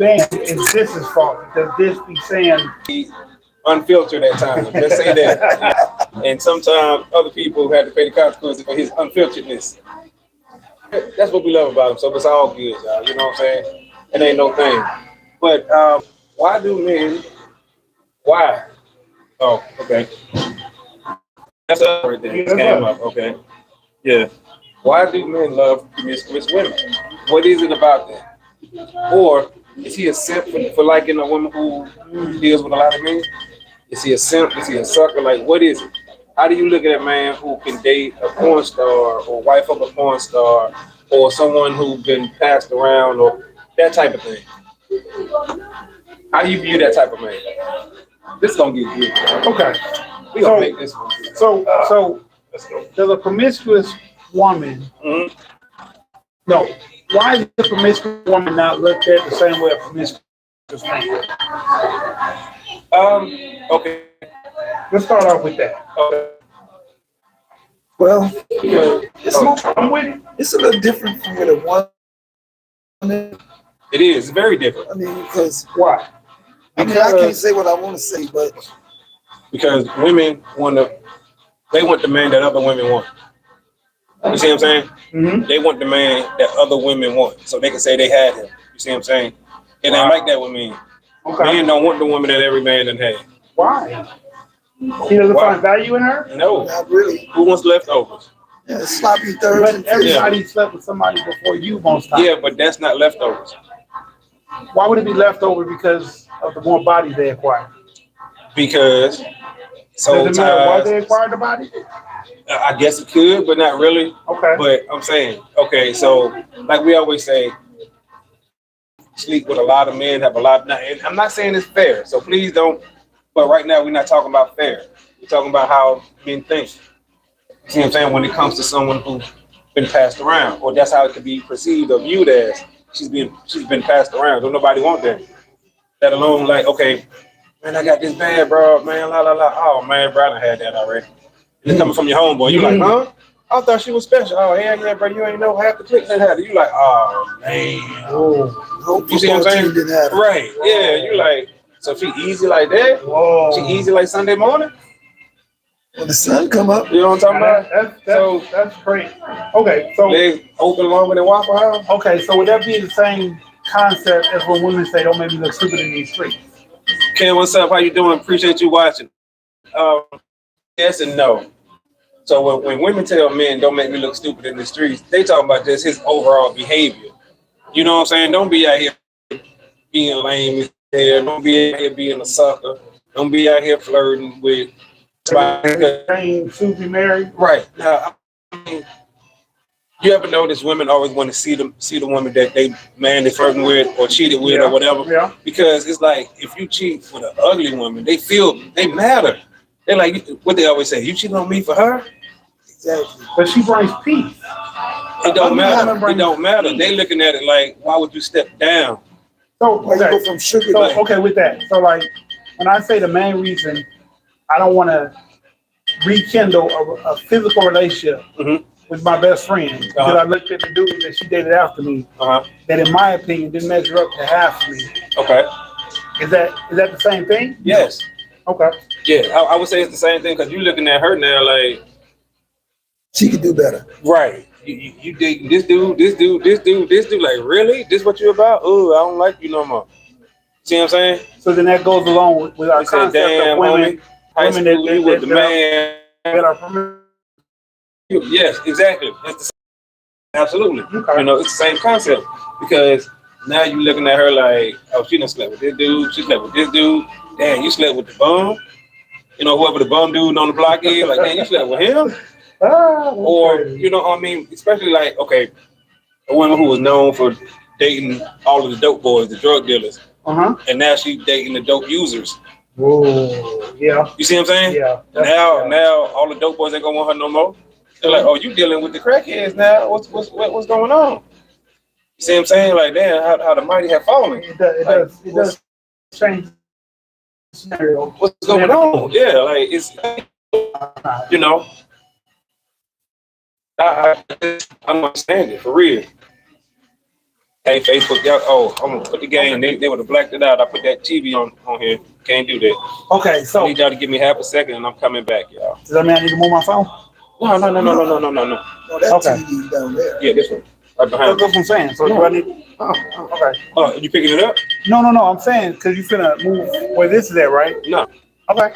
band, it's this is fault because this be saying Unfiltered at times. Let's say that. And sometimes other people had to pay the consequences for his unfilteredness. That's what we love about him. So it's all good, y'all. You know what I'm saying? It ain't no thing. But why do men? Why? Oh, okay. That's the right there. It came up. Okay. Yeah. Why do men love promiscuous women? What is it about that? Or is he a simp for liking a woman who deals with a lot of men? Is he a simp? Is he a sucker? Like, what is it? How do you look at a man who can date a porn star or wife of a porn star or someone who's been passed around or that type of thing? How do you view that type of man? This is gonna get good. okay. We gonna make this one good. So does a promiscuous woman? Mhm. No. Why is the promiscuous woman not looked at the same way a promiscuous man? Okay. Let's start off with that. Okay. Well, I'm with it. it's a little different from what a woman. It is very different I mean, because Why? I can't say what I want to say, but because women they want the man that other women want. You see what I'm saying? Mm-hmm. They want the man that other women want, so they can say they had him. You see what I'm saying? It ain't like that with men. Okay. Men don't want the woman that every man done had. Why? He doesn't Why? find value in her? No. not really. Who wants leftovers? Yeah, sloppy thirds But and everybody slept with somebody before you most times. Yeah, but that's not leftovers. Why would it be left over because of the more bodies they acquire? Because soul Does it matter why they ties. acquired the body? I guess it could, but not really. Okay. But I'm saying, okay, so like we always say, sleep with a lot of men, have a lot. And I'm not saying it's fair, so please don't. But right now, we're not talking about fair. We're talking about how men think. See what I'm saying? When it comes to someone who's been passed around, or that's how it could be perceived or viewed as she's been passed around. Don't nobody want that. Let alone like, okay, man, I got this bad, bro, man, la la la. Oh man, bro, I done had that already. It's coming from your homeboy. You like, huh? I thought she was special. Oh hell yeah, bro, you ain't know half the clique that had it. You like, oh man. hope You see what I'm football saying? team didn't have it. Right. Yeah, you like, so she easy like that? Whoa. She easy like Sunday morning? When the sun come up, You know what I'm talking about? That's great. Okay, so Legs open longer than Waffle House? would that be the same concept as when women say, "Don't make me look stupid in these streets"? Ken, what's up? How you doing? Appreciate you watching. Yes and no. So when women tell men, don't make me look stupid in the streets, they talking about just his overall behavior. You know what I'm saying? Don't be out here being lame as hell. Don't be out here being a sucker. Don't be out here flirting with somebody. Saying to be married. Right. Now, I mean, you ever notice women always want to see the woman that they flirting with or cheated with or whatever? Yeah. Because it's like if you cheat with an ugly woman, they matter. They're like what they always say, you cheating on me for her? exactly. But she brings peace. It don't matter. It don't matter. They looking at it like, why would you step down? So Why you okay, go from sugar so to okay with that. So like when I say the main reason I don't want to rekindle a physical relationship Mhm. with my best friend because I looked at the dude that she dated after me that in my opinion didn't measure up to half of me. Okay. Is that the same thing? Yes. Okay. Yeah, I would say it's the same thing because you looking at her now like, she could do better. right. You dating this dude. Like, really? This what you about? Oh, I don't like you no more. See what I'm saying? So then that goes along with our You said, concept damn, of women, homie, high women school, you was the man. that are promiscuous. Yes, exactly. It's the same, absolutely. Okay. You know, it's the same concept because now you looking at her like, oh, she done slept with this dude. She slept with this dude. Damn, you slept with the bum. You know, whoever the bum dude on the block is, like, damn, you slept with him. Or, you know, I mean, especially like, okay, a woman who was known for dating all of the dope boys, the drug dealers, and now she's dating the dope users. Whoa. Yeah. You see what I'm saying? Yeah. Now all the dope boys ain't gonna want her no more. They're like, oh, you dealing with the crackheads now? What's going on? You see what I'm saying? Like, damn, how the mighty have fallen. It does change the scenario. What's going on? Yeah, like it's, you know, I don't understand it for real. Hey, Facebook, y'all. Oh, I'm gonna put the game. They would have blacked it out. I put that TV on here. Can't do that. Okay, I so need y'all to give me half a second, and I'm coming back, y'all. does that mean I need to move my phone? No. No, that Okay. TV down there. Yeah, this one. Right behind That's what I'm saying. So do I need? Okay. Oh, you picking it up? No. I'm saying because you finna move where this is at, right? No. Okay.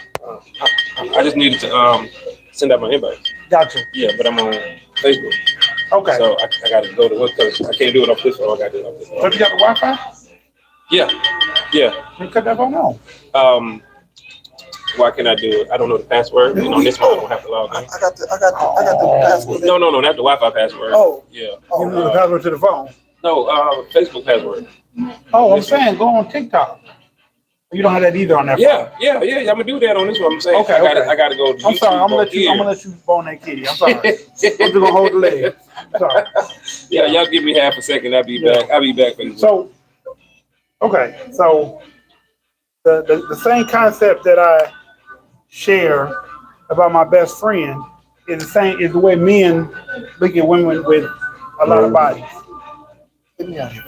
I just needed to send out my invite. Gotcha. Yeah, but I'm on Facebook. Okay. So I got to go to work because I can't do it off this phone. I got to do it off this So phone. you got the Wi-Fi? Yeah. You cut that phone on. Why can't I do it? I don't know the password. And on this one, I don't have to log in. I got the password. No, not the Wi-Fi password. Oh. Yeah. You know the password to the phone. No, Facebook password. Oh, I'm saying go on TikTok. You don't have that either on that. Yeah. I'm gonna do that on this one. I'm saying. Okay, I gotta go. To I'm sorry. I'm YouTube gonna let you bone that kitty. I'm sorry. I'm just gonna hold the leg. Sorry. Yeah, y'all give me half a second. I'll be back. I'll be back for you. So, okay. So the same concept that I share about my best friend is the way men look at women with a lot of bodies. Get me out here.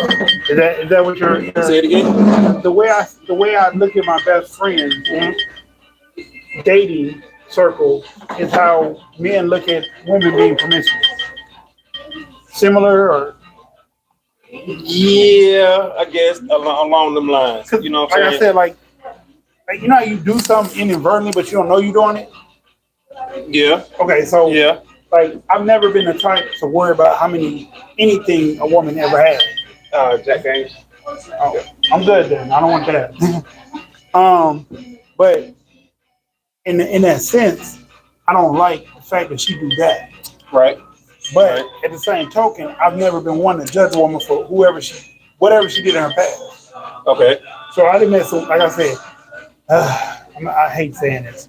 Is that what you're Say it again. the way I look at my best friend dating circle is how men look at women being promiscuous. Similar or Yeah, I guess along them lines. You know what I'm like saying? I said, like you know how you do something inadvertently but you don't know you're doing it? Yeah. Okay, so Yeah. like I've never been the type to worry about anything a woman ever had. Jack Daniels. Oh, I'm good then. I don't want that. But in that sense, I don't like the fact that she do that. Right. But at the same token, I've never been one to judge a woman for whatever she did in her past. Okay. So I didn't mess with, like I said, I hate saying this.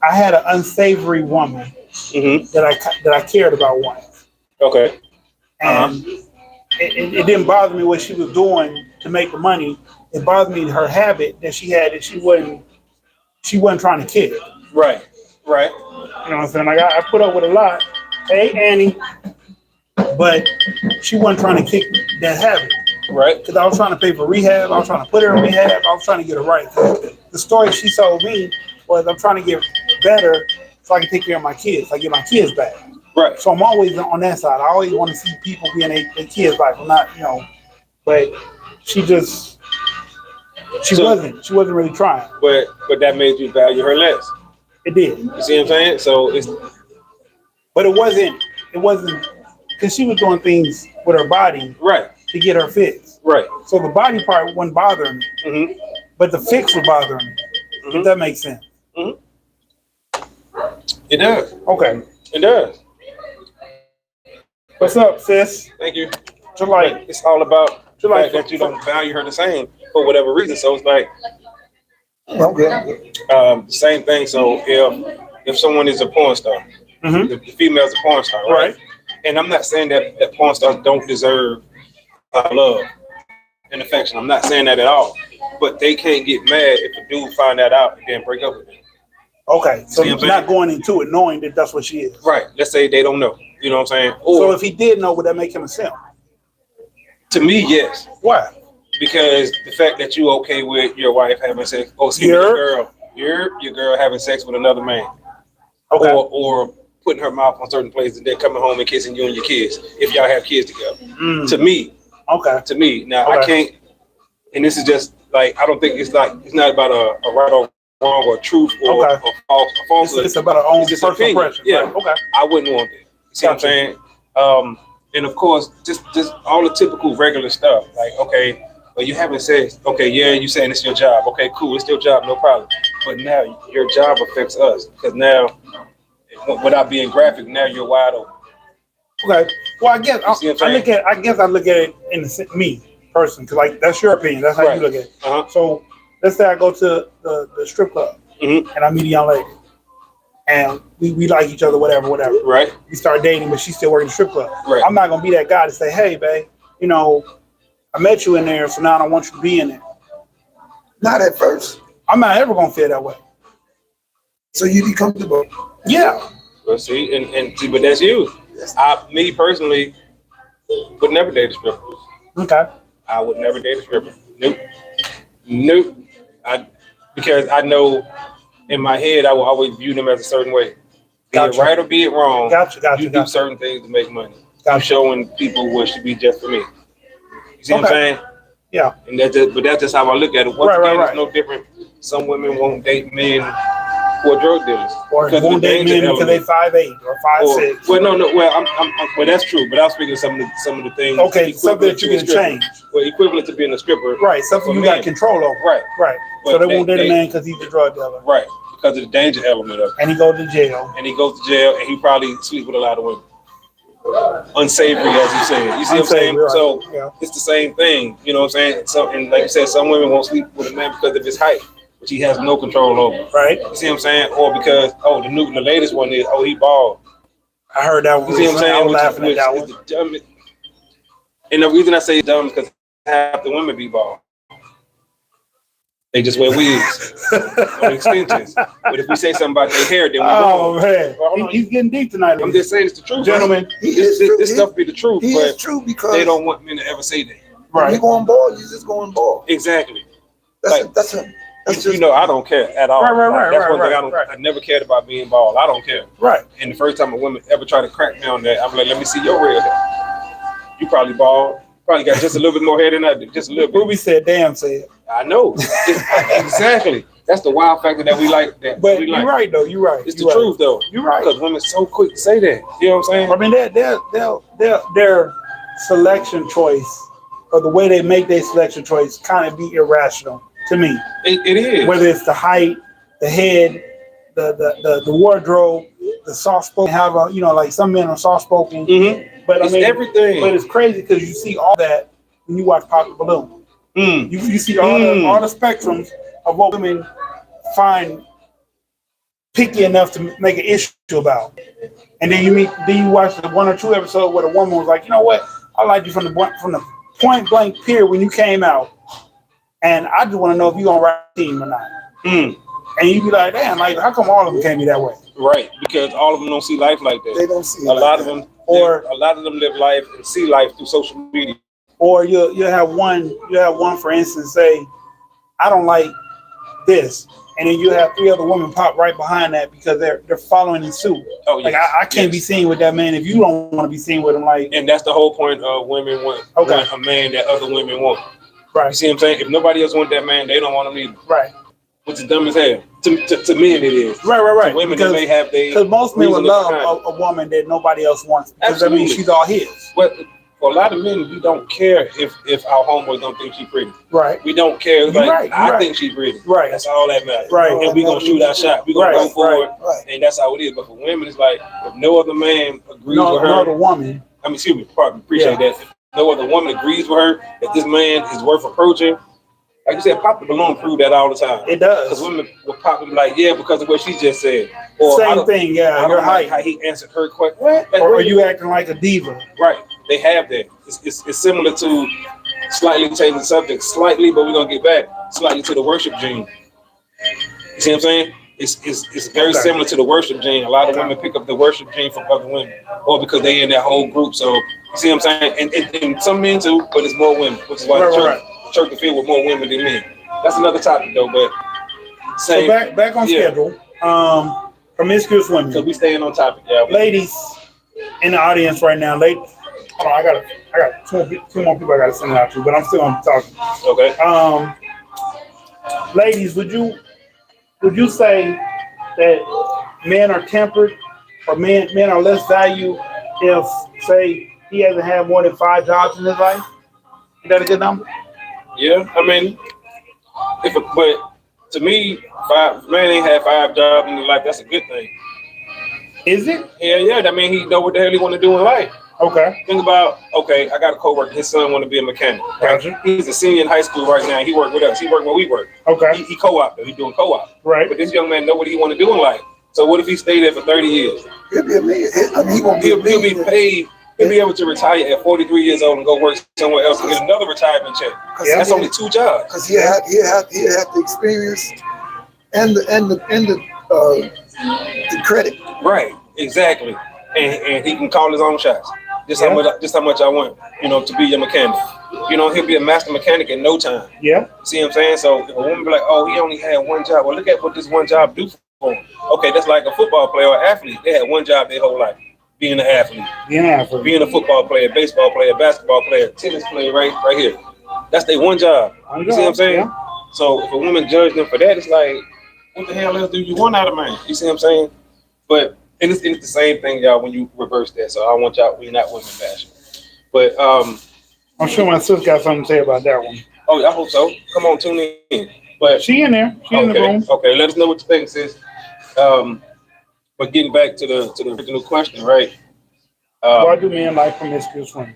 I had an unsavory woman that I cared about once, Okay. and it didn't bother me what she was doing to make the money. It bothered me her habit that she had that she wasn't trying to kid. Right. You know what I'm saying? Like I put up with a lot. Hey Annie, but she wasn't trying to kick that habit. Right. Because I was trying to pay for rehab. I was trying to put her in rehab. I was trying to get her right. The story she told me was I'm trying to get better so I can take care of my kids. I get my kids back. Right. So I'm always on that side. I always want to see people be in their kids' life. I'm not, but she wasn't really trying. But that made you value her less. It did. You see what I'm saying? So it's But it wasn't because she was doing things with her body right. to get her fix. Right. So the body part wasn't bothering me, Mm-hmm. but the fix was bothering me. If that makes sense. Mm-hmm. It does. Okay. It does. What's up, sis? Thank you. So like, It's all about the like- fact that you don't value her the same for whatever reason. So it's like Okay. same thing. So if someone is a porn star, the female's a porn star, right? And I'm not saying that porn stars don't deserve love and affection. I'm not saying that at all. But they can't get mad if a dude find that out and then break up with them. Okay, so See what I'm you're not going into it knowing that that's what she is. Right. Let's say they don't know. You know what I'm saying? So Or if he did know, would that make him a simp? to me, yes. Why? Because the fact that you okay with your wife having sex, your girl having sex with another man, Okay. or putting her mouth on certain places and then coming home and kissing you and your kids if y'all have kids together. To me, now I can't. And this is just like I don't think it's not about a right or wrong or truth or false. It's about our own just personal opinion. impression. Yeah. Right. Okay. I wouldn't want that. See what I'm saying? And of course, just all the typical regular stuff. Like, okay, well, you having sex. Okay, yeah, you saying it's your job. Okay, cool, it's your job, no problem. But now your job affects us because now, without being graphic, now you're wide open. Okay. Well, I guess You see what I'm I look at it in the me person because like that's your opinion. That's how you look at it. So let's say I go to the strip club and I meet a young lady. And we like each other, whatever. Right. We start dating, but she's still working the strip club. Right. I'm not gonna be that guy to say, "Hey, babe, I met you in there, so now I don't want you to be in there." Not at first. I'm not ever gonna feel that way. So you be comfortable. Yeah. Well, see, and see, but that's you. Me personally, Would never date a stripper. Okay. I would never date a stripper. Nope. Nope. Because I know in my head I will always view them as a certain way. Be Gotcha. it right or be it wrong. Gotcha. You do certain things to make money. Gotcha. I'm showing people what should be just for me. You see what I'm saying? Yeah. And that's just how I look at it. Once again, it's no different. Some women won't date men who are drug dealers. Or won't date men because they 5'8" or 5'6". Well, no. Well, that's true. But I was speaking of some of the things. Okay, something that you can change. Well, equivalent to being a stripper. Right, something you got control over. Right. So they won't date a man because he's a drug dealer. Right, because of the danger element of it. And he goes to jail. And he probably sleeps with a lot of women. Unsavory, as you said. You see what I'm saying? Right. So it's the same thing. You know what I'm saying? So, and like you said, some women won't sleep with a man because of his height, which he has no control over. Right. You see what I'm saying? Or because the latest one is he bald. I heard that one. You see what I'm saying? I was laughing at that one. The dumbest. And the reason I say dumb is because half the women be bald. They just wear wigs or extensions. But if we say something about their hair, then we oh man, he's getting deep tonight. I'm just saying it's the truth, gentlemen. This stuff be the truth, He but is true because they don't want men to ever say that. Right. You going bald, you just going bald. Exactly. That's just, I don't care at all. Right. That's one thing I never cared about being bald. I don't care. Right. And the first time a woman ever tried to crack me on that, I'm like, let me see your real hair. You probably bald. Probably got just a little bit more hair than I do. Just a little bit. Ruby said, damn, said. I know. Exactly. That's the wild factor that we like. But you're right, though. You're right. It's the truth, though. You're right. Because women so quick to say that. You know what I'm saying? I mean, their selection choice, or the way they make their selection choice, kind of be irrational to me. It is. Whether it's the height, the head, the wardrobe, the soft spoken. Like some men are soft spoken. Mm-hmm. But it's everything. But it's crazy because you see all that when you watch Pop the Balloon. You see all the spectrums of what women find picky enough to make an issue about. And then you watch the 1 or 2 episodes where the woman was like, you know what? I liked you from the point blank period when you came out, and I just want to know if you're gonna ride the team or not. And you be like, damn, like how come all of them can't be that way? Right, because all of them don't see life like that. They don't see a lot of them live life and see life through social media. Or you'll have one for instance say, I don't like this, and then you have 3 other women pop right behind that because they're following in suit. Oh, yes. Like I can't be seen with that man if you don't want to be seen with him. Like, and that's the whole point of women want a man that other women want. Right. You see what I'm saying? If nobody else want that man, they don't want him either. Right. Which is dumb as hell. To men, it is. Right. To women, they may have because most men would love a woman that nobody else wants. Because I mean, she's all his. But for a lot of men, we don't care if our homeboys don't think she's pretty. Right. We don't care. I think she's pretty. Right. That's all that matters. Right. And we're going to shoot our shot. We're going to go for it. Right. And that's how it is. But for women, it's like, if no other man agrees with her. No other woman. I mean, excuse me, pardon. Appreciate that. If no other woman agrees with her that this man is worth approaching, like you said, Pop the Balloon proved that all the time. It does. Because women will pop and be like, yeah, because of what she just said. Or same thing, yeah. Your height. How he answered her question. What? Like, or you acting like a diva. Right. They have that. It's similar to slightly changing the subject, slightly, but we're gonna get back slightly to the worship gene. You see what I'm saying? It's very similar to the worship gene. A lot of women pick up the worship gene from other women, or because they in that whole group. So you see what I'm saying? And some men too, but it's more women, which is why the church is filled with more women than men. That's another topic though. But so back on schedule. Promiscuous women. So we staying on topic, yeah. Ladies in the audience right now, hold on, I got two more people I gotta send it out to, but I'm still on talking. Okay. Ladies, would you say that men are tempered, or men are less valued if, say, he hasn't had more than 5 jobs in his life? Is that a good number? Yeah, I mean, but to me, man ain't had 5 jobs in his life. That's a good thing. Is it? Yeah. That mean he know what the hell he want to do in life. Okay. Think about, I got a coworker. His son want to be a mechanic. Right? Gotcha. He's a senior in high school right now. He work with us. He work where we work. Okay. He co-op though. He's doing co-op. Right. But this young man know what he want to do in life. So what if he stayed there for 30 years? He'll be a million. He'll be paid. He'll be able to retire at 43 years old and go work somewhere else and get another retirement check. That's only 2 jobs. Because he had the experience and the credit. Right. Exactly. And he can call his own shots. Just how much I want, to be your mechanic. He'll be a master mechanic in no time. Yeah. See what I'm saying? So if a woman be like, oh, he only had one job. Well, look at what this one job do for him. Okay, that's like a football player or athlete. They had one job their whole life, being an athlete. Being a football player, baseball player, basketball player, tennis player, right here. That's their one job. You see what I'm saying? Yeah. So if a woman judge them for that, it's like, what the hell else do you want out of man? You see what I'm saying? But and it's the same thing, y'all, when you reverse that. So I want y'all, we're not women bashing. But I'm sure my sister got something to say about that one. oh, I hope so. Come on, tune in. But She in there. She in the room. Okay, let us know what you think, sis. But getting back to the original question, right? Why do men like promiscuous women?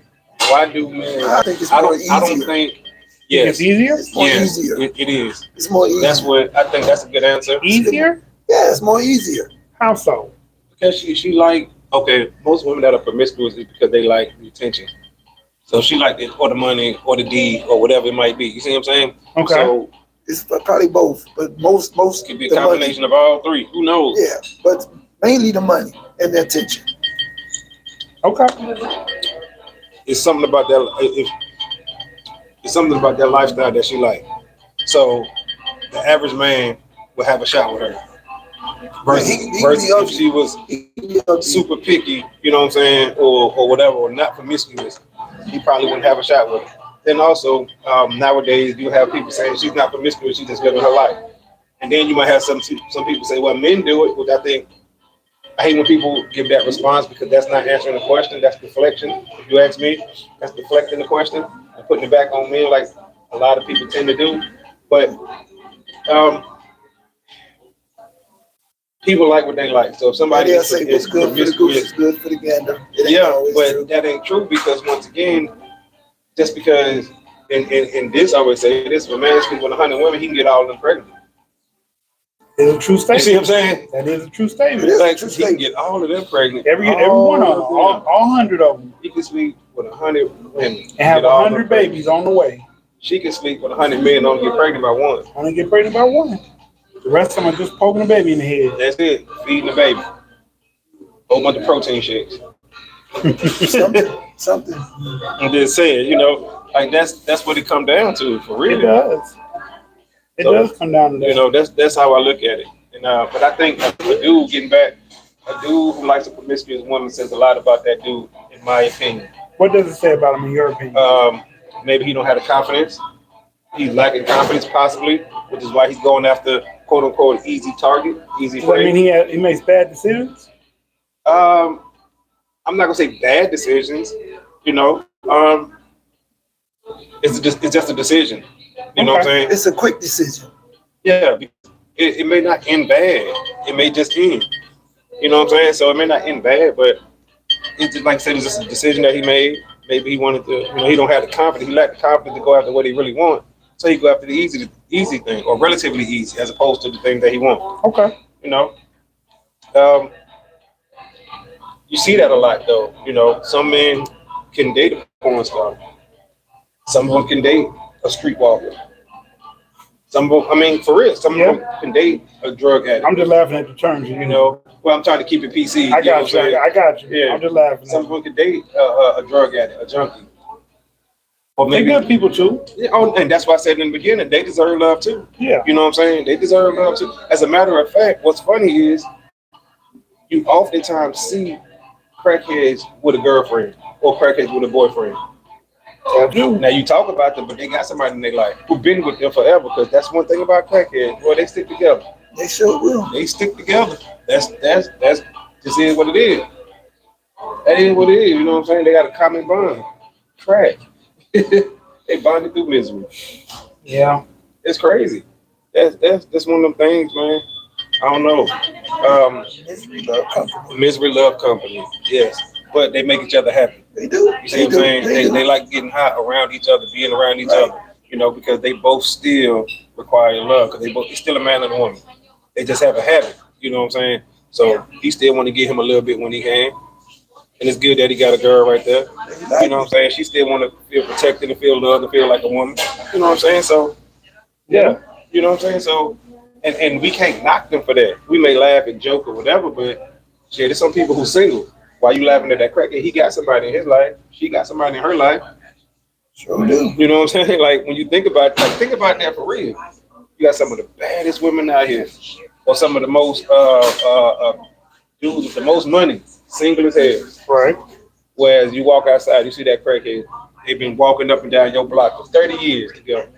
Why do men? I think it's more easier. I don't think. Think Yes, it's easier? It's more easier. It is. It's more easier. That's what I think. That's a good answer. Easier? Yeah, it's more easier. How so? Because she like, okay, most women that are promiscuous is because they like the attention. So she like it, or the money, or the deed, or whatever it might be. You see what I'm saying? Okay. So It's probably both, but most it could be a the combination of all three. Who knows? money. Yeah, but mainly the money and the attention. Okay. It's something about that. It's something about that lifestyle that she like. So the average man would have a shot with her. Versus if she was super picky, you know what I'm saying, or whatever, or not promiscuous, he probably wouldn't have a shot with her. Then also, nowadays, you have people saying she's not promiscuous, she's just living her life. And then you might have some people say, well, men do it, which I hate when people give that response because that's not answering the question, that's deflection. If you ask me, that's deflecting the question and putting it back on men like a lot of people tend to do. But people like what they like. So if somebody They'll say what's good for the goose is good for the gander. but that ain't true because once again, just because in this I always say this, if a man sleep with 100 women, he can get all of them pregnant. It's a true You statement. see what I'm saying? That is a true statement. It is. Like he can get all of them pregnant. Every one of them, all 100 of them, He can sleep with 100 women and have get all of 100 them pregnant. babies on the way. She can sleep with 100 men, don't get pregnant by one. Only get pregnant by one. The rest of them are just poking a baby in the head. That's it. Feeding the baby. Whole bunch of protein shakes. Something. I'm just saying, like that's what it come down to for real. It does. It does come down to that. That's how I look at it. And but I think a dude getting back, a dude who likes a promiscuous woman says a lot about that dude, in my opinion. What does it say about him in your opinion? Maybe he don't have the confidence. He's lacking confidence, possibly, which is why he's going after "quote unquote" easy target, easy Does that prey. mean he makes bad decisions? I'm not gonna say bad decisions. It's just a decision. You know what I'm saying? It's a quick decision. Yeah, it may not end bad. It may just end. You know what I'm saying? So it may not end bad, but it's just, like I said, it's just a decision that he made. Maybe he wanted to, he don't have the confidence. He lacked the confidence to go after what he really wants. So he go after the easy thing, or relatively easy, as opposed to the thing that he wants. Okay. You see that a lot, though. Some men can date a porn star. Some of them can date a streetwalker. Some of them, for real, some of them can date a drug addict. I'm just laughing at the terms. Well, I'm trying to keep it PC. I got you. I got you. Yeah. I'm just laughing. Some people can date a drug addict, a junkie. Or They're good people too. Yeah, and that's why I said in the beginning, they deserve love too. Yeah. You know what I'm saying? They deserve love too. As a matter of fact, what's funny is you oftentimes see crackheads with a girlfriend or crackheads with a boyfriend. Now you talk about them, but they got somebody in their life who been with them forever. Because that's one thing about crackheads. Boy, they stick together. They sure will. They stick together. That's just is what it is. That is what it is. You know what I'm saying? They got a common bond. Crack. They bonded through misery. Yeah. It's crazy. That's one of them things, man. I don't know. Misery love company. Yes. But they make each other happy. They do. You see what I'm saying? They like getting hot around each other, being around each other, because they both still require love, because he's still a man and a woman. They just have a habit, you know what I'm saying? So he still want to give him a little bit when he can. And it's good that he got a girl right there. You know what I'm saying? She still want to feel protected and feel loved and feel like a woman. You know what I'm saying? So, yeah. You know what I'm saying? So, and we can't knock them for that. We may laugh and joke or whatever, but shit, there's some people who single. Why you laughing at that crackhead? He got somebody in his life. She got somebody in her life. Sure do. You know what I'm saying? Like when you think about that for real. You got some of the baddest women out here, or some of the most dudes with the most money, single as hell. Right. Whereas you walk outside, you see that crackhead. They've been walking up and down your block for 30 years together.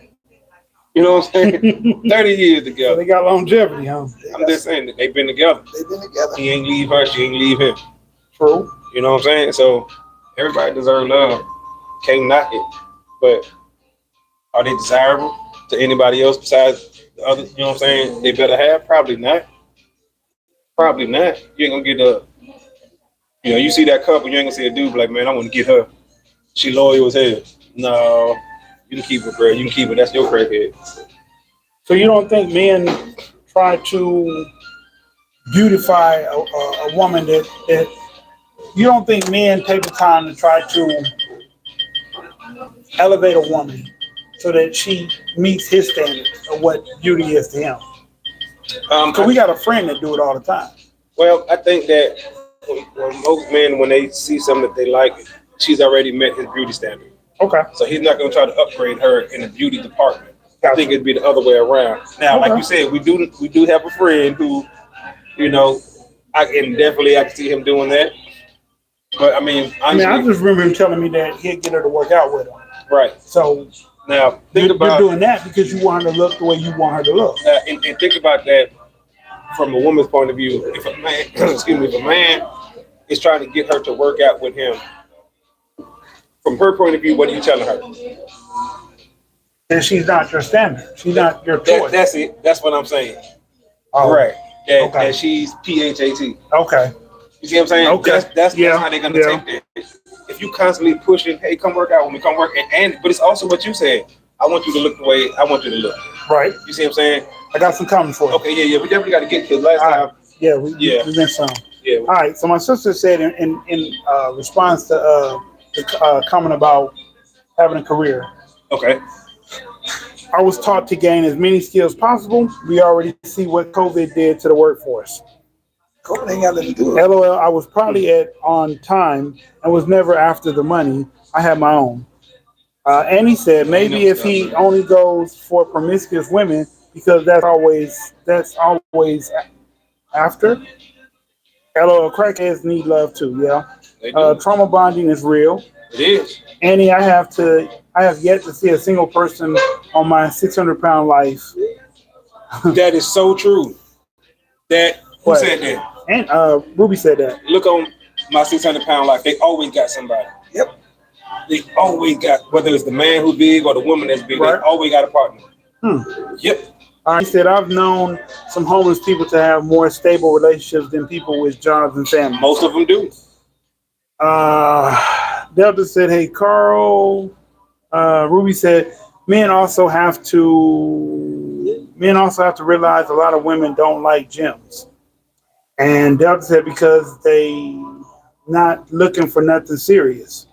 You know what I'm saying? 30 years So together. they got longevity, huh? I'm just saying that they've been together. They've been together. He ain't leave her, she ain't leave him. True. You know what I'm saying? So everybody deserves love. Can't knock it. But are they desirable to anybody else besides the other? You know what I'm saying? They better have? Probably not. Probably not. You ain't gonna get you see that couple, you ain't gonna see a dude be like, man, I want to get her. She loyal as hell. No, you can keep her, bro. You can keep her. That's your crackhead. So you don't think men try to beautify a woman that you don't think men take the time to try to elevate a woman so that she meets his standards of what beauty is to him? Because we got a friend that do it all the time. Well, I think that when most men, when they see something that they like, she's already met his beauty standard. Okay. So he's not going to try to upgrade her in the beauty department. I think it'd be the other way around. Now, like you said, we do have a friend who, I can see him doing that. But I mean, I just remember him telling me that he'd get her to work out with him. Right. So now you're doing that because you want her to look the way you want her to look. And think about that from a woman's point of view. If a man, if a man is trying to get her to work out with him, from her point of view, what are you telling her? That she's not your standard. She's not your choice. That's it. That's what I'm saying. Oh, right. That she's PHAT. Okay. You see what I'm saying? Okay. That's how they're gonna take that. If you constantly pushing, hey, come work out with me, come work, but it's also what you said. I want you to look the way I want you to look. Right. You see what I'm saying? I got some comments for you. Okay, yeah. We definitely got to get to last time. Yeah, we missed some. Yeah. All right. So my sister said in response to the comment about having a career. Okay. I was taught to gain as many skills possible. We already see what COVID did to the workforce. COVID ain't got nothing to do with it. LOL, I was probably on time and was never after the money. I had my own. And he said maybe if he only goes for promiscuous women because that's always after. LOL, crackheads need love too. Yeah. Trauma bonding is real. It is. Annie, I have yet to see a single person on my 600-pound life. That is so true. Who said that? And Ruby said that. Look on my 600-pound life. They always got somebody. Yep. They always got, whether it's the man who's big or the woman that's big, They always got a partner. Yep. He said, I've known some homeless people to have more stable relationships than people with jobs and families. Most of them do. Delta said, hey, Carl. Ruby said, men also have to realize a lot of women don't like gyms. And Delta said, because they not looking for nothing serious.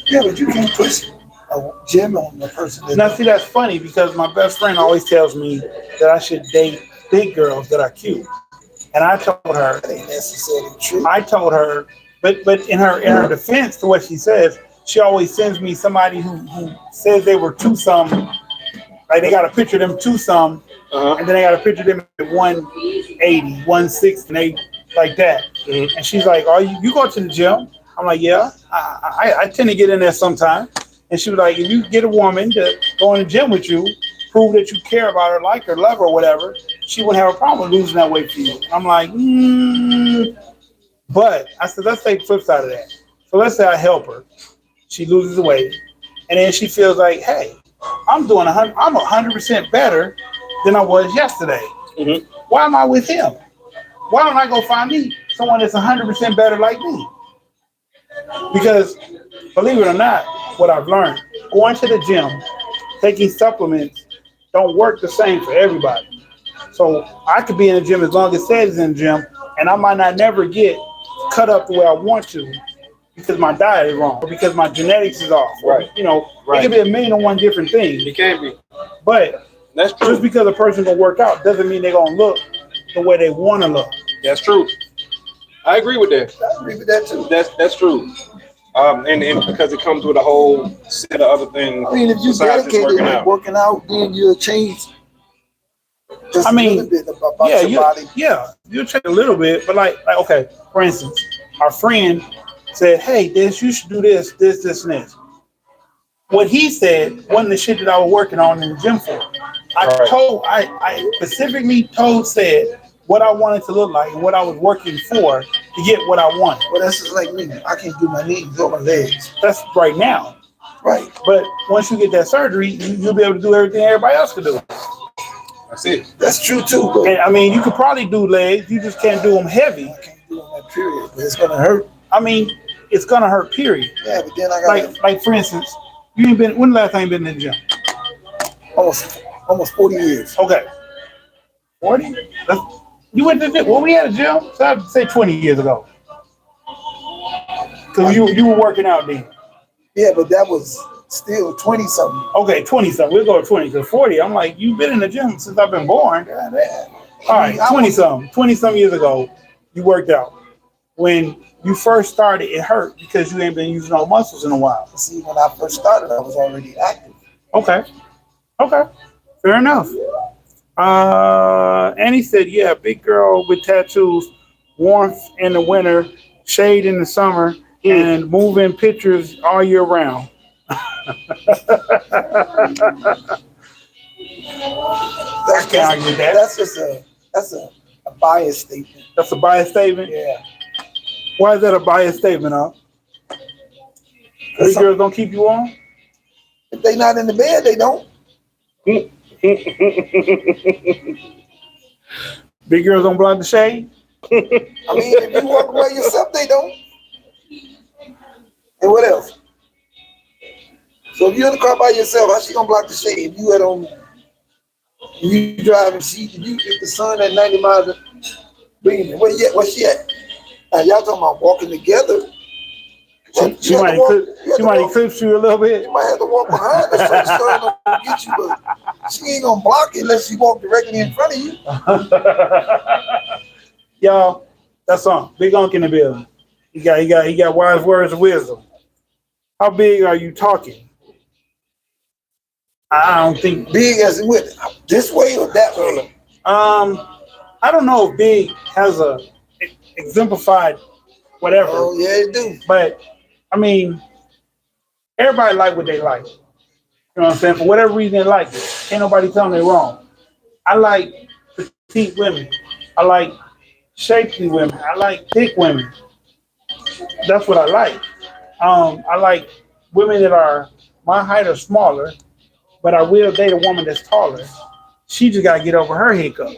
Yeah, but you can't push a gym on the person. Now, see, that's funny because my best friend always tells me that I should date big girls that are cute. And I told her, that ain't necessarily true. I told her, but in her defense to what she says, she always sends me somebody who says they were two-some, like they got a picture of them two-some, and then they got a picture of them at 180, 160, and they like that. And she's like, "Oh, you go to the gym?" I'm like, "Yeah, I tend to get in there sometimes." And she was like, "If you get a woman to go in the gym with you, prove that you care about her, like her, love her, or whatever, she wouldn't have a problem losing that weight for you." I'm like, But I said, let's take the flip side of that. So let's say I help her. She loses the weight. And then she feels like, hey, I'm 100% better than I was yesterday. Why am I with him? Why don't I go find me someone that's 100% better like me? Because believe it or not, what I've learned, going to the gym, taking supplements don't work the same for everybody. So I could be in the gym as long as Ted is in the gym, and I might not never get cut up the way I want to because my diet is wrong or because my genetics is off. Right. It could be a million and one different things. It can be. But that's true. Just because a person gonna work out doesn't mean they're gonna look the way they want to look. That's true. I agree with that. I agree with that too. That's true. And because it comes with a whole set of other things. I mean, if you besides just dedicated working to out. working out, then you'll change just I mean, a little bit about yeah, your body. you'll check a little bit, but like okay, for instance, our friend said, "Hey, this you should do this, and this." What he said wasn't the shit that I was working on in the gym for. Right. I specifically said what I wanted to look like and what I was working for to get what I wanted. Well, that's just like me. I can't do my knees or my legs. That's right now. Right. But once you get that surgery, you'll be able to do everything everybody else can do. That's it. That's true too. But And I mean, you could probably do legs. You just can't do them heavy. I can't do on that period. But it's gonna hurt. I mean, it's gonna hurt. Period. Yeah, but then I got Like for instance, you ain't been. When the last time you been in the gym? almost 40 years. Okay, 40. You went to the gym. Well, we had a gym. So I'd say 20 years ago. Because you were working out then. Yeah, but that was still 20 something. Okay, 20 something. We'll go to 20 because 40. I'm like, you've been in the gym since I've been born. God damn. All right, 20 something. 20 some years ago, you worked out. When you first started, it hurt because you ain't been using no muscles in a while. See, when I first started, I was already active. Okay. Fair enough. And he said, yeah, big girl with tattoos, warmth in the winter, shade in the summer, and moving pictures all year round. That's just a biased statement. That's a biased statement? Yeah. Why is that a biased statement, huh? Big girls don't keep you on? If they not in the bed, they don't. Big girls don't block the shade? I mean, if you walk by yourself, they don't. And what else? So if you're in the car by yourself, how she gonna block the shade? If you at home, you drive and if the sun at 90 miles, where she at? Now y'all talking about walking together. She might eclipse you a little bit. You might have to walk behind her so the sun don't get you, but she ain't gonna block it unless she walk directly in front of you. Y'all, that's on. Big Unc in the building. He got wise words of wisdom. How big are you talking? I don't think big as in what? This way or that way? I don't know if big has a exemplified whatever. Oh yeah, it do. But I mean, everybody like what they like. You know what I'm saying? For whatever reason they like it. Ain't nobody telling me wrong. I like petite women. I like shapely women. I like thick women. That's what I like. I like women that are my height or smaller, but I will date a woman that's taller. She just gotta get over her hiccup.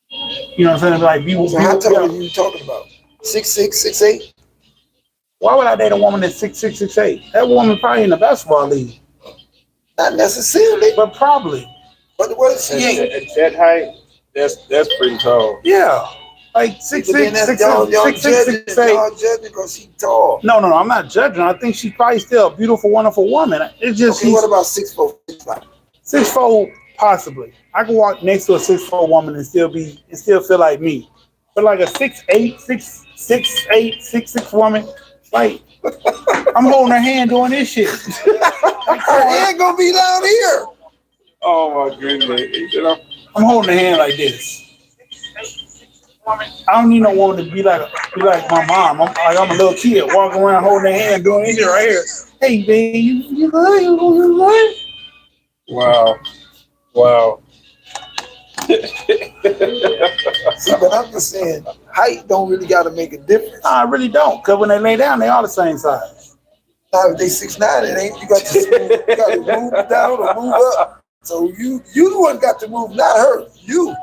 You know what I'm saying? Like so how tall are you talking about? 6'6", 6'8"? Why would I date a woman that's 6'6", 6'8"? That woman probably in the basketball league. Not necessarily. But probably. But what if she ain't? At that height, that's pretty tall. Yeah. Like 6'6", 6'8". Y'all judging because she's tall. No, I'm not judging. I think she's probably still a beautiful, wonderful woman. It's just okay, what about 6'4", 6'5"? 6'4", possibly. I can walk next to a 6'4" woman and still feel like me. But like a 6'8", 6'8", 6'6" woman, like I'm holding her hand doing this shit. Her hand gonna be down here. Oh my goodness! I'm holding her hand like this. I don't need no woman to be like my mom. I'm a little kid walking around holding her hand doing this shit right here. Hey, babe, you good? Wow. See, but I'm just saying, height don't really got to make a difference. I really don't, because when they lay down, they all the same size. Now, if they 6'9", it ain't. You got to move down or move up. So you the one got to move, not her. You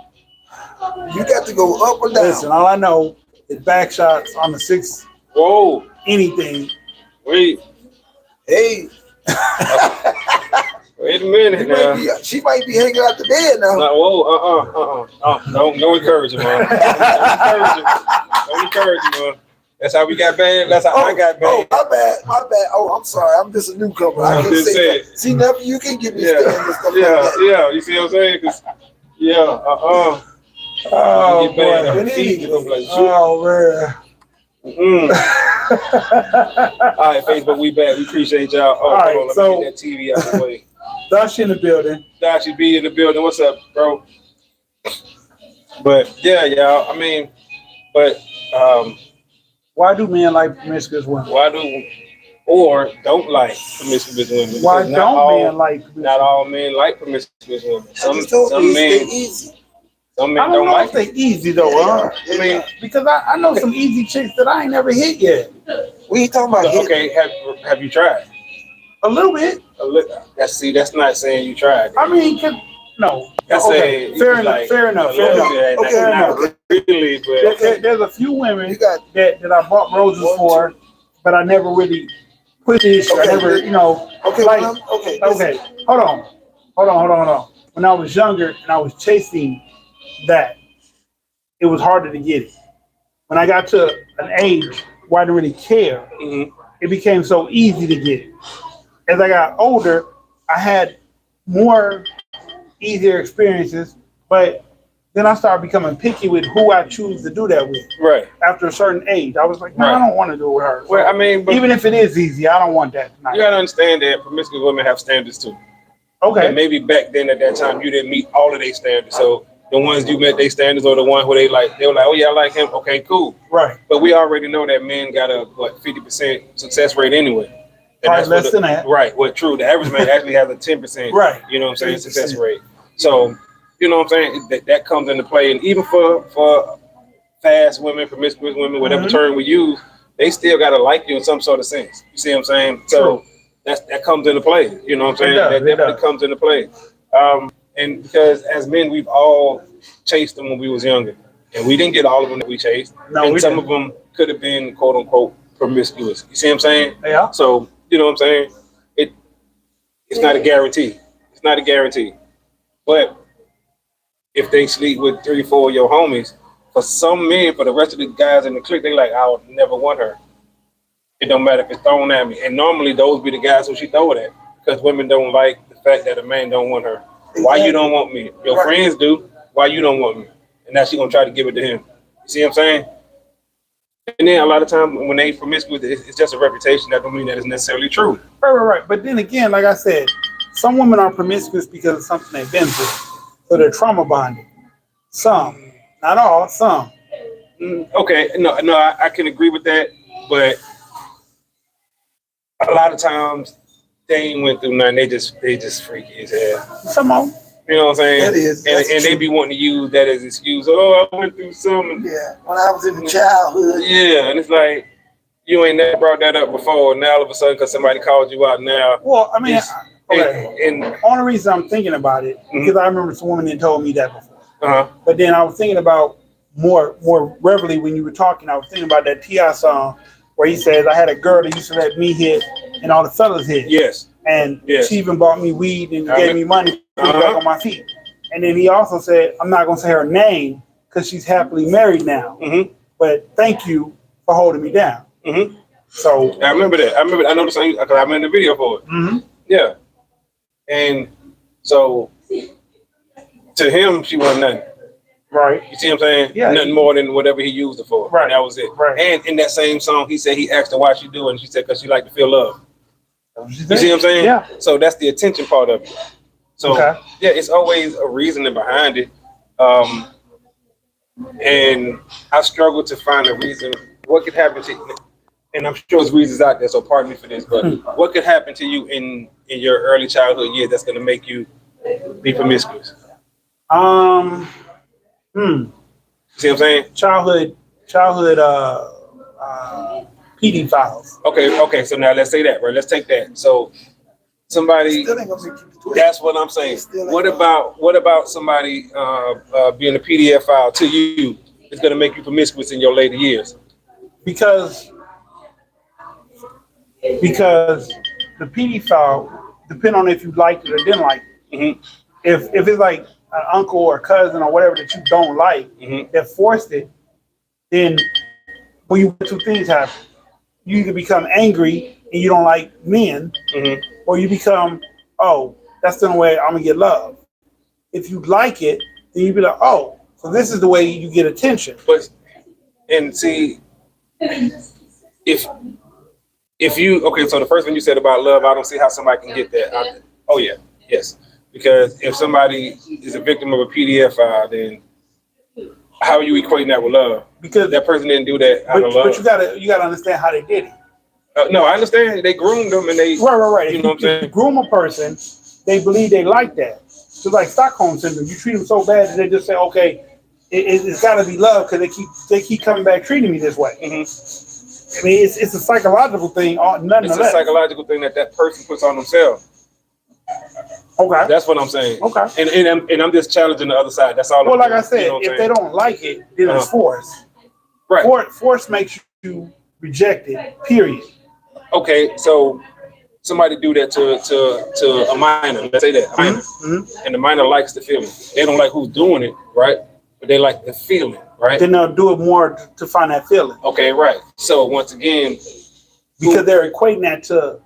got to go up or down. Listen, all I know is back shots on the 6. Whoa. Anything. Wait. Hey. Wait a minute now. She might be hanging out the bed now. Whoa, no encouragement, man. Don't encourage him, man. That's how we got banned. That's how I got banned. Oh, my bad. Oh, I'm sorry. I'm just a newcomer. I can say that. See, nothing you can give me stands and stuff like that. Yeah. You see what I'm saying? Oh, You get bad boy. on the feet, you look like shit. Oh, man. All right, Facebook, we back. We appreciate y'all. Oh, All hold right, on, let so- me get that TV out of the way. Dash in the building. Dashi B in the building. What's up, bro? But yeah, y'all. I mean, but Why do men like promiscuous women? why do or don't like promiscuous women? Why Because don't men like promiscuous? not all men like promiscuous women. I Some just told you men it's easy. some I men don't don't know like if they it. easy though, huh? I mean, Because I know some easy chicks that I ain't never hit yet. We ain't talking about okay, have you tried? A little bit. That's not saying you tried. I mean, no. That's Okay, a, fair it's enough. like Fair enough. a Fair little enough. bit, Okay, not okay. really, but There's a few women You got that I bought roses for, but I never really pushed the issue. I Okay. never, okay. like, Okay. okay, hold on. When I was younger and I was chasing that, it was harder to get it. When I got to an age where I didn't really care, mhm. it became so easy to get it. As I got older, I had more easier experiences, but then I started becoming picky with who I choose to do that with. Right. After a certain age, I was like, no, Right. I don't want to do it with her. So Well, I mean, but even if it is easy, I don't want that tonight. you gotta understand that promiscuous women have standards too. Okay. And maybe back then at that time you didn't meet all of their standards. So the ones you met their standards or the one who they were like, oh yeah, I like him. Okay, cool. Right. But we already know that men got a 50% success rate anyway. And Probably less than that. Right. Well, true. The average man actually has a 10%. Right. You know what I'm saying? 10%. Success rate. So you know what I'm saying? That comes into play, and even for fast women, promiscuous women, whatever Mhm. term we use, they still gotta like you in some sort of sense. You see what I'm saying? So that comes into play. You know what I'm saying? does, That it definitely does. comes into play. And because as men, we've all chased them when we was younger, and we didn't get all of them that we chased. No, and we some didn't. of them could have been quote unquote promiscuous. You see what I'm saying? Yeah. So you know what I'm saying? It's not a guarantee. It's not a guarantee. But if they sleep with 3, 4 of your homies, for some men, for the rest of the guys in the clique, they like, I would never want her. It don't matter if it's thrown at me. And normally those be the guys who she throw it at. Because women don't like the fact that a man don't want her. Why you don't want me? Your friends do. Why you don't want me? And now she gonna try to give it to him. You see what I'm saying? And then a lot of times when they promiscuous, it's just a reputation. That don't mean that it's necessarily true. Right. But then again, like I said, some women are promiscuous because of something they've been through. So they're trauma bonded. Some. Not all, some. Okay, no, I can agree with that, but a lot of times they ain't went through nothing. They just freaky as hell. Some of them. You know what I'm saying? That is, that's and they true. be wanting to use that as excuse. Oh, I went through something. Yeah. When I was in the childhood. Yeah, and it's like you ain't never brought that up before. Now all of a sudden, because somebody called you out now. Well, I mean, It's- okay. And The only reason I'm thinking about it, because I remember some woman that told me that before. uh-huh. But then I was thinking about more reverently when you were talking, I was thinking about that T.I. song where he says, I had a girl that used to let me hit and all the fellas hit. Yes. And Yes. she even bought me weed and I gave mean- me money to put me back on my feet. And then he also said, I'm not going to say her name because she's happily married now. Mm-hmm. But thank you for holding me down. Mm-hmm. So, I remember that. I know the song because I made the video for it. mhm. Yeah. And so to him, she wasn't nothing. Right. You see what I'm saying? Yeah. Nothing more than whatever he used it for. Right. And that was it. Right. And in that same song, he said he asked her why she do it, and she said because she liked to feel love. You You see what I'm saying? Yeah. So that's the attention part of it. So Okay. yeah, it's always a reasoning behind it. And I struggle to find a reason. What could happen to you? And I'm sure there's reasons out there, so pardon me for this, but what could happen to you in your early childhood years that's going to make you be promiscuous? See what I'm saying? Childhood, PD files. Okay. So now let's say that, right? Let's take that. So somebody, Still ain't gonna make you do it. that's what I'm saying. What about somebody being a PDF file to you is going to make you promiscuous in your later years? Because the PD file, depending on if you liked it or didn't like it. Mm-hmm. If it's like an uncle or a cousin or whatever that you don't like Mm-hmm. that forced it, then when you two things happen, you either become angry and you don't like men, Mm-hmm. or you become, oh, that's the only way I'm gonna get love. If you like it, then you be like, oh, So this is the way you get attention. But and see, if you okay, so the first thing you said about love, I don't see how somebody can get that. Oh yeah, yes, because if somebody is a victim of a PDF file, then how are you equating that with love? Because that person didn't do that out of love. But you gotta understand how they did it. No, I understand. They groomed them and they right. You know what I'm saying? If you groom a person, they believe they like that. So like Stockholm syndrome, you treat them so bad that they just say, okay, it's got to be love because they keep coming back treating me this way. I mean, it's a psychological thing. Nonetheless. It's a psychological thing that person puts on themselves. Okay, that's what I'm saying. Okay, and I'm just challenging the other side. That's all. Well, like I said, if they don't like it, then it's force. Right. Force makes you reject it. Period. Okay, so somebody do that to a minor. Let's say that a minor, and the minor likes the feeling. They don't like who's doing it, right? But they like the feeling, right? Then they'll do it more to find that feeling. Okay, right. So once again, because they're equating that to.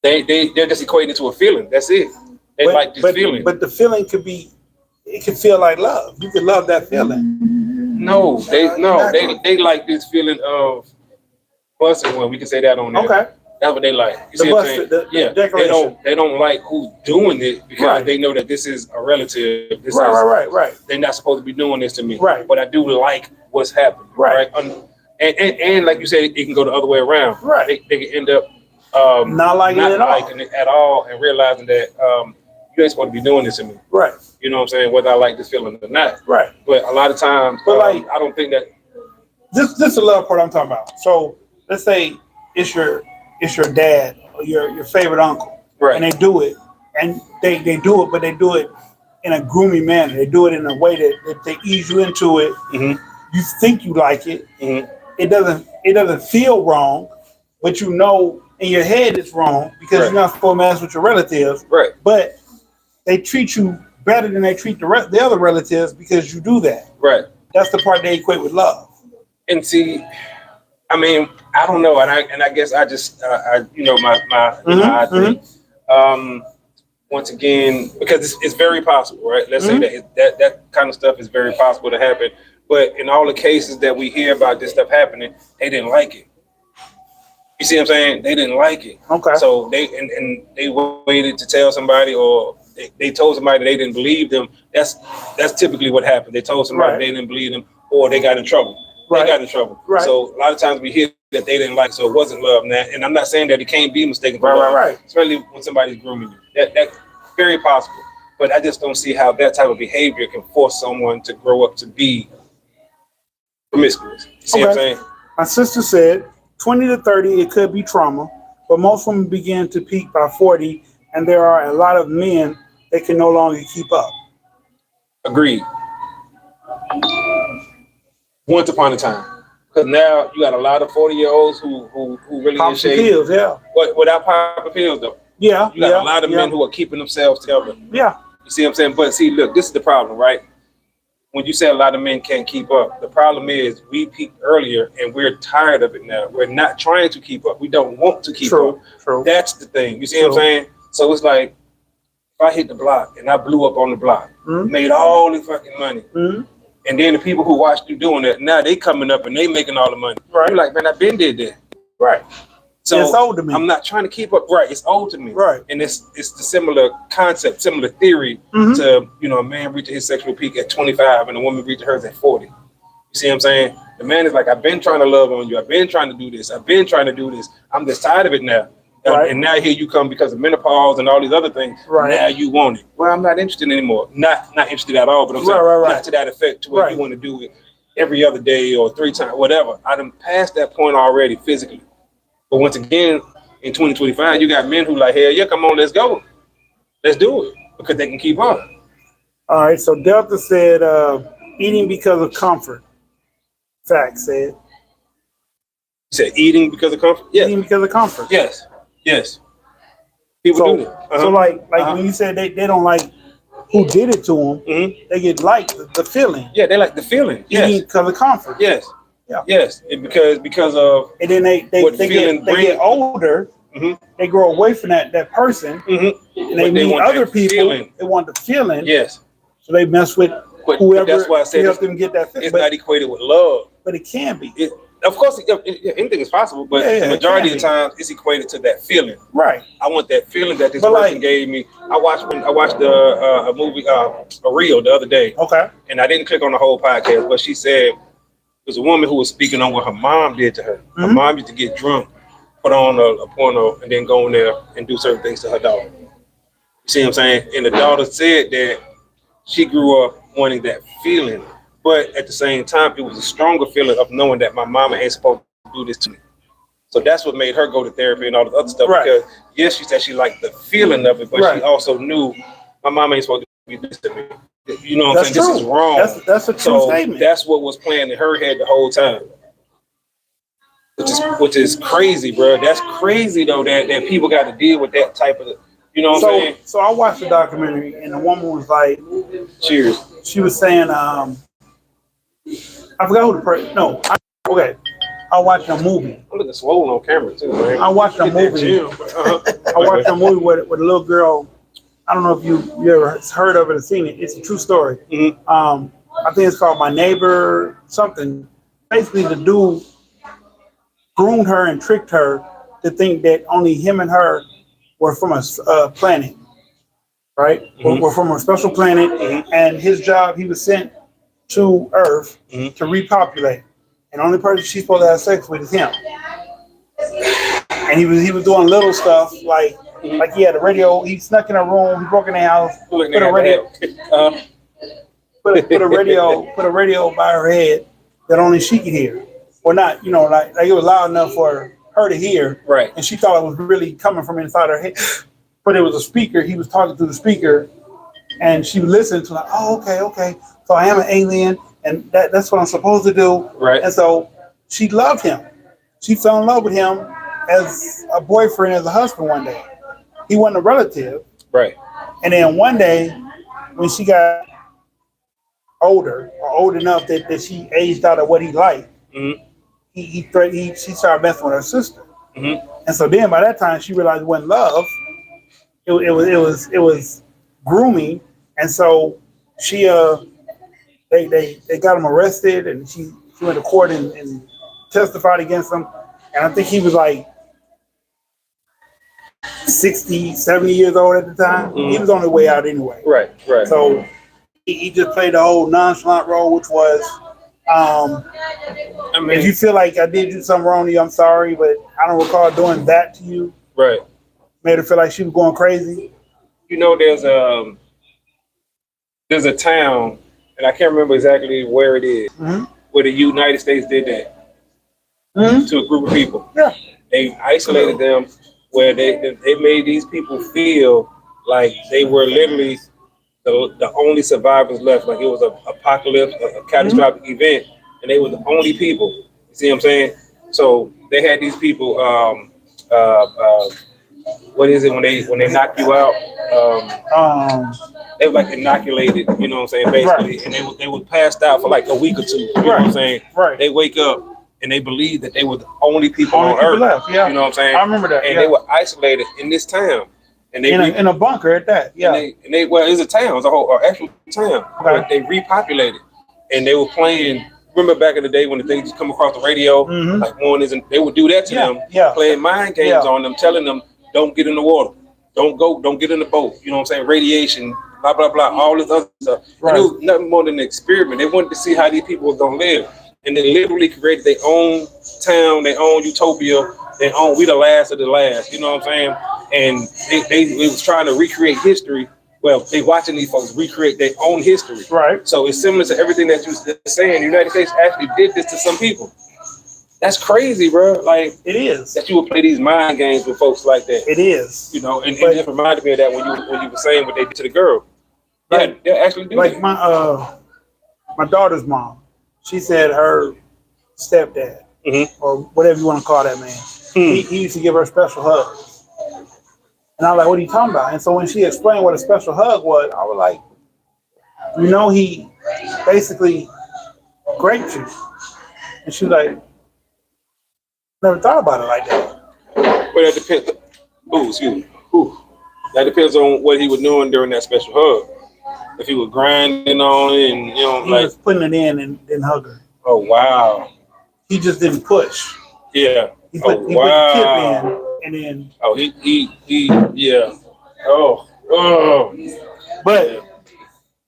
They're just equating it to a feeling. That's it. They like this feeling. But the feeling could feel like love. You could love that feeling. No, they like this feeling of busting one. We can say that on there. Okay. That's what they like. You see what I'm saying? Yeah. They don't like who's doing it because they know that this is a relative. Right. They're not supposed to be doing this to me. Right. But I do like what's happening. Right. And like you said, it can go the other way around. Right. They can end up not liking it at all and realizing that you ain't supposed to be doing this to me. Right. You know what I'm saying? Whether I like this feeling or not. Right. But a lot of times, I don't think that. This is the love part I'm talking about. So let's say it's your dad or your favorite uncle, right? And they do it, and they do it, but they do it in a grooming manner. They do it in a way that they ease you into it. Mm-hmm. You think you like it. Mm-hmm. It doesn't feel wrong, but you know in your head it's wrong because you're not supposed to mess with your relatives. Right. But they treat you better than they treat the other relatives because you do that. Right. That's the part they equate with love. And see, I mean, I don't know, and I guess I just my thing. Once again, because it's very possible, right? Let's say that kind of stuff is very possible to happen. But in all the cases that we hear about this stuff happening, they didn't like it. You see what I'm saying? They didn't like it. Okay. So they waited to tell somebody, or they told somebody they didn't believe them. That's typically what happened. They told somebody they didn't believe them, or they got in trouble. They got in trouble. Right. So a lot of times we hear that they didn't like, so it wasn't love. And I'm not saying that it can't be mistaken for love. Right. Especially when somebody's grooming you. That's very possible. But I just don't see how that type of behavior can force someone to grow up to be promiscuous. You see what I'm saying? My sister said 20 to 30, it could be trauma, but most women begin to peak by 40, and there are a lot of men that can no longer keep up. Agreed. Once upon a time, because now you got a lot of 40-year-olds who really pop in shape. Pills, yeah. But without popping pills, though. Yeah. You got a lot of men who are keeping themselves together. Yeah. You see what I'm saying? But see, look, this is the problem, right? When you say a lot of men can't keep up, the problem is we peaked earlier and we're tired of it now. We're not trying to keep up. We don't want to keep up. True. That's the thing. You see what I'm saying? So it's like, if I hit the block and I blew up on the block, made all the fucking money, and then the people who watched you doing that, now they coming up and they making all the money. Right. You're like, man, I've been did that. Right. So it's old to me. I'm not trying to keep up. Right. It's old to me. Right. And it's the similar concept, similar theory to, a man reaching his sexual peak at 25 and a woman reaching hers at 40. You see what I'm saying? The man is like, I've been trying to love on you. I've been trying to do this. I've been trying to do this. I'm just tired of it now. Right. And now here you come because of menopause and all these other things. Right. Now you want it. Well, I'm not interested anymore. Not interested at all, but I'm saying not to that effect to where you want to do it every other day or 3 times, whatever. I done passed that point already physically. But once again, in 2025, you got men who like, hell yeah, come on, let's go. Let's do it because they can keep up. All right, so Delta said eating because of comfort. Fact said. You said eating because of comfort? Yes. Eating because of comfort. Yes. People do that. So like when you said they don't like who did it to them, they get like the feeling. Yeah, they like the feeling. Eating because of comfort. Yes. Yeah. Yes, because of and then they get older. They grow away from that person, and they meet other people. They want the feeling. Yes. So they mess with But whoever that's why I said to help them get that fit. it's not equated with love. But it can be. Of course, anything is possible, but the majority of the time, it's equated to that feeling. Right. I want that feeling that this person gave me. I watched a movie, a reel the other day. Okay. And I didn't click on the whole podcast, but she said it was a woman who was speaking on what her mom did to her. Her mom used to get drunk, put on a porno, and then go in there and do certain things to her daughter. You see what I'm saying? And the daughter said that she grew up wanting that feeling. But at the same time, it was a stronger feeling of knowing that my mama ain't supposed to do this to me. So that's what made her go to therapy and all the other stuff. Right. Because yes, she said she liked the feeling of it, but she also knew my mama ain't supposed to do this to me. You know what I'm saying? True. This is wrong. That's a true statement. That's what was playing in her head the whole time. Which is crazy, bro. That's crazy though that people got to deal with that type of, you know what I'm saying? So I watched the documentary and the woman was like, cheers. She was saying, I forgot who the person. No, I watched a movie. I'm looking swollen on camera too, man. I watched a movie. I watched a movie with a little girl. I don't know if you ever heard of it or seen it. It's a true story. Mm-hmm. I think it's called My Neighbor something. Basically, the dude groomed her and tricked her to think that only him and her were from a planet, right? Mm-hmm. Were from a special planet, and his job, he was sent to Earth to repopulate, and the only person she's supposed to have sex with is him. And he was doing little stuff like he had a radio. He snuck in a room. He broke in the house. Put a radio by her head that only she could hear, or not. You know, like it was loud enough for her to hear. Right. And she thought it was really coming from inside her head, but it was a speaker. He was talking to the speaker, and she listened to like, oh, okay. So I am an alien, and that's what I'm supposed to do. Right. And so she loved him. She fell in love with him as a boyfriend, as a husband one day. He wasn't a relative. Right. And then one day, when she got older, or old enough that she aged out of what he liked, she started messing with her sister. Mm-hmm. And so then by that time, she realized it wasn't love. It was grooming. And so she they got him arrested, and she went to court and testified against him. And I think he was like 60, 70 years old at the time. Mm-hmm. He was on the way out anyway. Right. So he just played the whole nonchalant role, which was, if you feel like I did you something wrong to you, I'm sorry, but I don't recall doing that to you. Right. Made her feel like she was going crazy. You know, there's a town, and I can't remember exactly where it is, where the United States did that to a group of people. Yeah. They isolated them, where they made these people feel like they were literally the only survivors left. Like it was an apocalypse, a catastrophic event, and they were the only people. You see what I'm saying? So they had these people. What is it when they knock you out? They were like inoculated. You know what I'm saying? Basically, and they were passed out for like a week or two. You know what I'm saying? Right. They wake up and they believe that they were the only people on Earth. Left, yeah. You know what I'm saying? I remember that. And they were isolated in this town. And they in a bunker at that. Yeah. And they well, it's a town, it's a whole actual town. Okay. But they repopulated, and they were playing. Remember back in the day when the things come across the radio, like warnings, and they would do that to them, playing mind games on them, telling them, "Don't get in the water, don't get in the boat." You know what I'm saying? Radiation, blah blah blah, all this other stuff. Right. It was nothing more than an experiment. They wanted to see how these people were gonna live, and they literally created their own town, their own utopia, their own. We the last of the last. You know what I'm saying? And they was trying to recreate history. Well, they watching these folks recreate their own history. Right. So it's similar to everything that you were saying. The United States actually did this to some people. That's crazy, bro. Like it is that you would play these mind games with folks like that. It is. You know, and it just reminded me of that when you were saying what they did to the girl. Yeah, they actually do. Like that. my daughter's mom, she said her stepdad or whatever you want to call that man. He used to give her special hugs. And I was like, what are you talking about? And so when she explained what a special hug was, I was like, you know, he basically raped you. And she was like, never thought about it like that. Well, that depends. Oh, excuse me. That depends on what he was doing during that special hug. If he was grinding on it and He like was putting it in and then hug her. oh wow. He just didn't push. Yeah. He put the tip in and then. Oh he yeah. Oh. But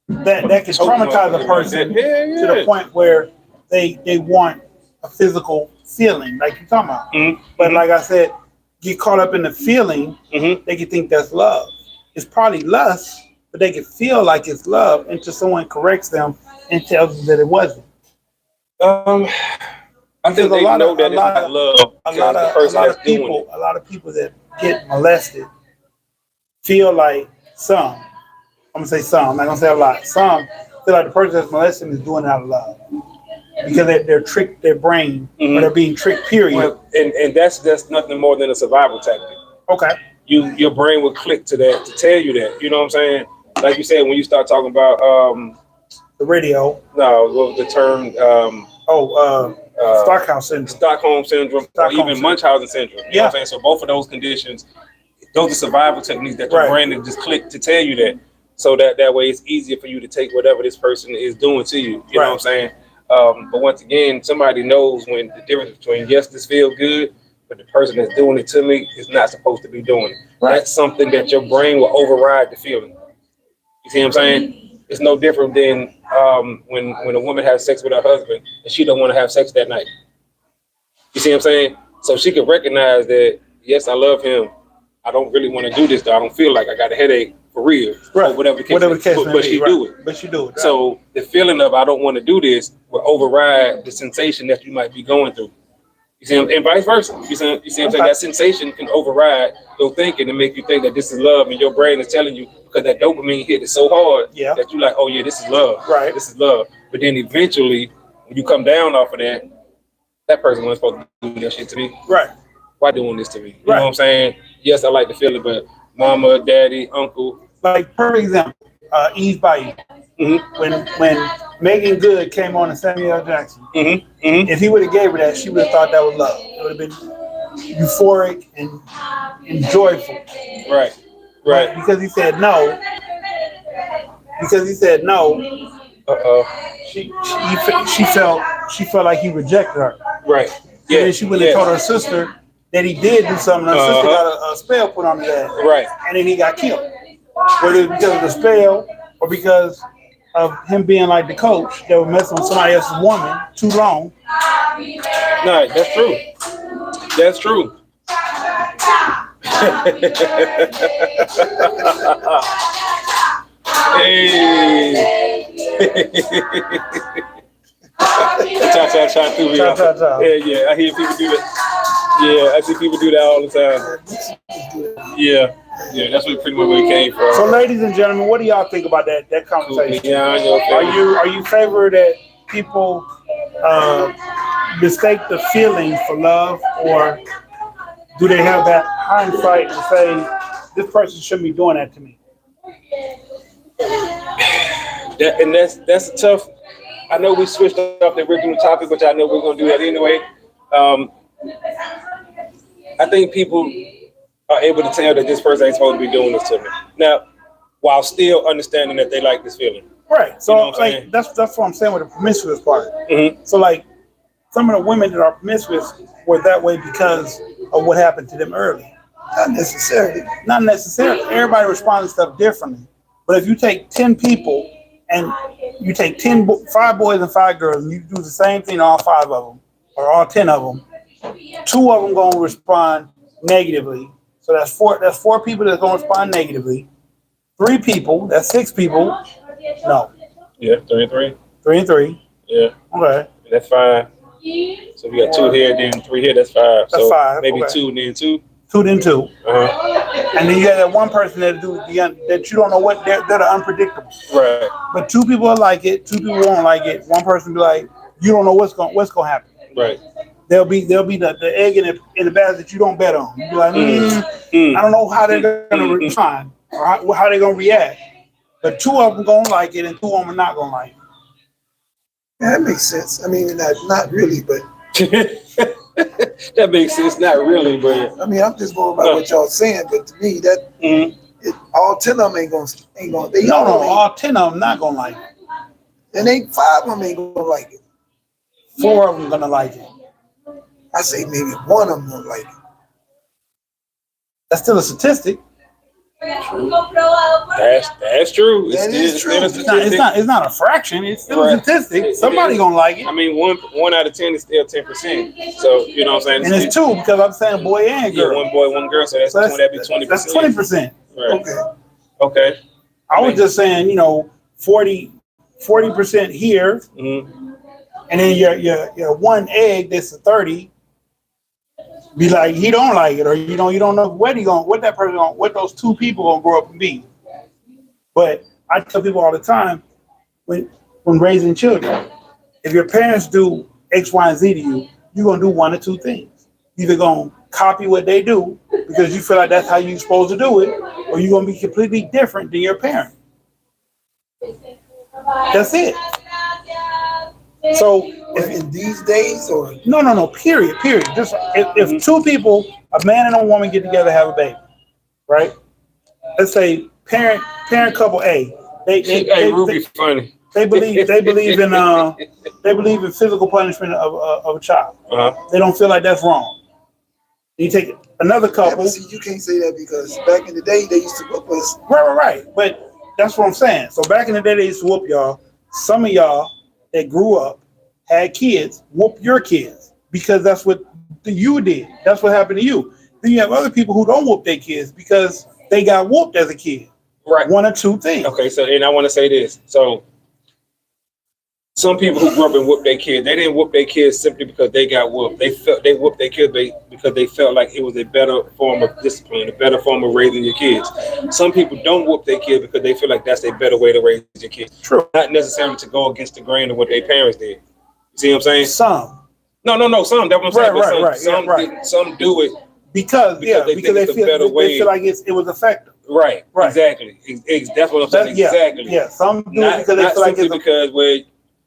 that can traumatize a person to the point where they want a physical feeling, like you're talking about. Mm-hmm. But like I said, get caught up in the feeling, they can think that's love. It's probably lust, but they can feel like it's love until someone corrects them and tells them that it wasn't. I think they know that it's not love. A lot of people that get molested feel like some. I'm gonna say some. I'm not gonna say a lot. Some feel like the person that's molesting is doing it out of love because they're tricked their brain or they're being tricked. Period. Well, and that's nothing more than a survival tactic. Okay. Your brain will click to that to tell you that. You know what I'm saying? Like you said, when you start talking about the radio. No, what was the term? Stockholm syndrome, or even Munchausen syndrome. You know what I'm saying? So both of those conditions, those are survival techniques that your brain will just click to tell you that. So that way it's easier for you to take whatever this person is doing to you. You know what I'm saying? But once again, somebody knows when the difference between yes, this feels good, but the person that's doing it to me is not supposed to be doing it. That's something that your brain will override the feeling. You see what I'm saying? It's no different than when a woman has sex with her husband and she don't want to have sex that night. You see what I'm saying? So she can recognize that, yes, I love him. I don't really want to do this though. I don't feel like I got a headache for real. Right. Or whatever the case may be. But she do it. But she do it. So the feeling of I don't want to do this will override the sensation that you might be going through. You see, and vice versa. You see what I'm saying? That sensation can override your thinking and make you think that this is love, and your brain is telling you because that dopamine hit is so hard that you're like, oh yeah, this is love. Right. This is love. But then eventually, when you come down off of that person wasn't supposed to do that shit to me. Right. Why doing this to me? You know what I'm saying? Yes, I like the feeling, but mama, daddy, uncle. Like, perfect example, Eve by Eve. When Megan Good came on to Samuel L. Jackson, if he would have gave her that, she would have thought that was love. It would have been euphoric and joyful. Right. But because he said no. She felt like he rejected her. Right. Yeah. And then she went and told her sister that he did do something. Her sister got a spell put on his ass. Right. And then he got killed. Whether it's because of the spell or because of him being like the coach that was messing with somebody else's woman too long. No, that's true. That's true. Hey. Cha through here. Yeah. I hear people do that. Yeah, I see people do that all the time. Yeah, that's what pretty much where it came from. So, ladies and gentlemen, what do y'all think about that conversation? Yeah, I know. Are you favor that people mistake the feeling for love, or do they have that hindsight to say this person shouldn't be doing that to me? That's a tough. I know we switched off the original topic, but I know we're gonna do that anyway. I think people are able to tell that this person ain't supposed to be doing this to me. Now, while still understanding that they like this feeling. Right. So, you know that's what I'm saying with the promiscuous part. So, like, some of the women that are promiscuous were that way because of what happened to them early. Not necessarily. Everybody responds to stuff differently. But if you take 10 people and you take 5 boys and 5 girls, and you do the same thing to all 5 of them, or all 10 of them, 2 of them going to respond negatively. So that's 4 people that's going to respond negatively. 3 people, that's 6 people. No. Yeah, 3 and 3. 3 and 3. Yeah. Okay. That's 5. So we got 2 here, then 3 here. That's 5. That's so 5. Maybe 2 and then 2. 2 then 2. And then you got that one person that you don't know what they're unpredictable. Right. But 2 people will like it. 2 people won't like it. One person be like, you don't know what's going to happen. Right. There'll be the egg in the basket that you don't bet on. You be like, I don't know how they're going to respond or how they're going to react. But 2 of them going to like it and 2 of them are not going to like it. Yeah, that makes sense. I mean, not really, but. That makes sense. Not really, but. I mean, I'm just going by what y'all saying, but to me, that it all 10 of them ain't gonna. They No, all ain't, all 10 of them not gonna like it. and ain't 5 of them ain't gonna like it. 4 of them gonna like it. I say maybe 1 of them gonna like it. That's still a statistic. That's true. That is true. Still a statistic. It's not a fraction. It's still a Right. statistic. Somebody gonna like it. I mean, one out of 10 is still 10%. So you know what I'm saying. And it's 2 because I'm saying boy and Yeah, girl. one boy, one girl. So that'd be 20%. That's 20%. Right. Okay. Okay. I was just saying, 40% here, Mm-hmm. and then your one egg that's a 30. Be like he don't like it, or you don't know what those 2 people gonna grow up and be. But I tell people all the time when raising children, if your parents do X, Y, and Z to you, you're gonna do one or 2 things. You're either gonna copy what they do because you feel like that's how you're supposed to do it, or you're gonna be completely different than your parent. That's it. So In these days, or no, period. Just if 2 people, a man and a woman, get together, have a baby, right? Let's say parent couple A. They Ruby funny. They believe in physical punishment of a child. Uh-huh. They don't feel like that's wrong. You take another yeah, couple. but see, you can't say that because back in the day they used to whoop us. Right. But that's what I'm saying. So back in the day they used to whoop y'all. Some of y'all that grew up, had kids, whoop your kids because that's what you did. That's what happened to you. Then you have other people who don't whoop their kids because they got whooped as a kid. Right. One or 2 things. Okay, so and I want to say this. So some people who grew up and whooped their kids, they didn't whoop their kids simply because they got whooped. They whooped their kids because they felt like it was a better form of discipline, a better form of raising your kids. Some people don't whoop their kids because they feel like that's a better way to raise your kids. True. Not necessarily to go against the grain of what their parents did. You see what I'm saying? Some. No. Some. That's what I'm saying. Right. Some do it because they feel like it was effective. Right. Exactly. That's what I'm saying. Exactly. Yeah. Some do it because they feel like it's because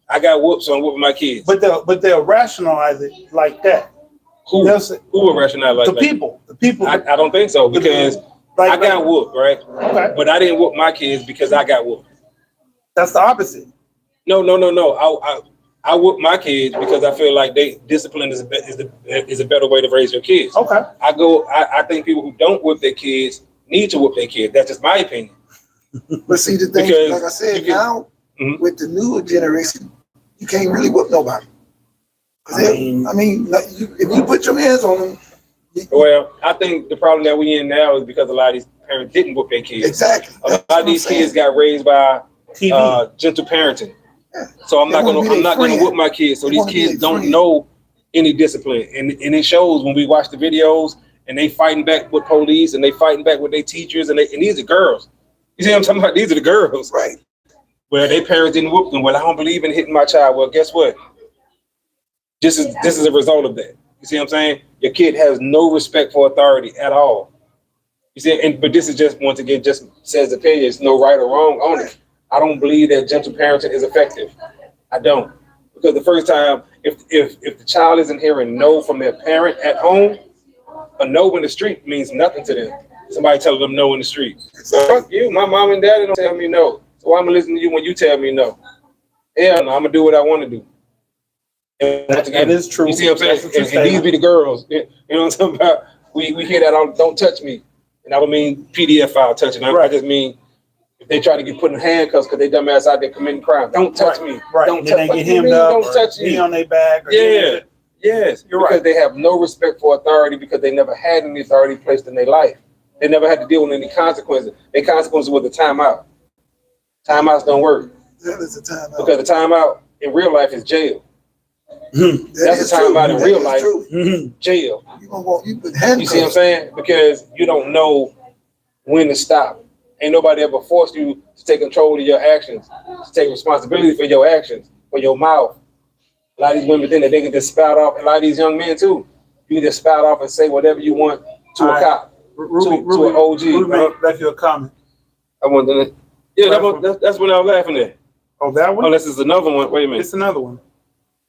I got whooped, so I'm whooping my kids. But they'll rationalize it like that. Who will rationalize like the people? The people. I don't think so because I got whooped, right? Okay. But I didn't whoop my kids because I got whooped. That's the opposite. No. I whoop my kids because I feel like discipline is a better way to raise your kids. Okay. I think people who don't whoop their kids need to whoop their kids. That's just my opinion. But see the thing, Because like I said, now with the newer generation, you can't really whoop nobody. Like if you put your hands on them. Well, I think the problem that we in now is because a lot of these parents didn't whoop their kids. Exactly. A lot of these kids got raised by gentle parenting. Yeah. So I'm not gonna whoop my kids. So these kids don't know any discipline, and it shows when we watch the videos and they fighting back with police and they fighting back with their teachers and these are girls. You see what I'm talking about? These are the girls, right? Well, their parents didn't whoop them. Well, I don't believe in hitting my child. Well, guess what? This is a result of that. You see what I'm saying? Your kid has no respect for authority at all. You see, but this is just once again just says opinion. There's no right or wrong on it. I don't believe that gentle parenting is effective. I don't, because the first time, if the child isn't hearing no from their parent at home, a no in the street means nothing to them. Somebody telling them no in the street. So fuck you, my mom and daddy don't tell me no. So why am I listening to you when you tell me no? Hell no, I'm gonna do what I want to do. And once again, that is true. You see what I'm saying? And these be the girls. You know what I'm talking about? We hear that on "Don't Touch Me," and I don't mean PDF file touching. I just mean if they try to get put in handcuffs because they dumbass out there committing crime. Don't touch me. Right. Don't touch me. Don't touch me. On their back. Yes. You're right. Because they have no respect for authority because they never had any authority placed in their life. They never had to deal with any consequences. Their consequences were the timeout. Timeouts don't work. That is a timeout. Because the timeout in real life is jail. Mm-hmm. That's a timeout in real life. Jail. You see what I'm saying? Because you don't know when to stop. Ain't nobody ever forced you to take control of your actions, to take responsibility for your actions, for your mouth. A lot of these women think that they can just spout off, a lot of these young men too. You can just spout off and say whatever you want to a cop, to an OG. Ruby, that's your comment. I want to. Yeah, that's what I was laughing at. Oh, that one? Unless it's another one. Wait a minute. It's another one.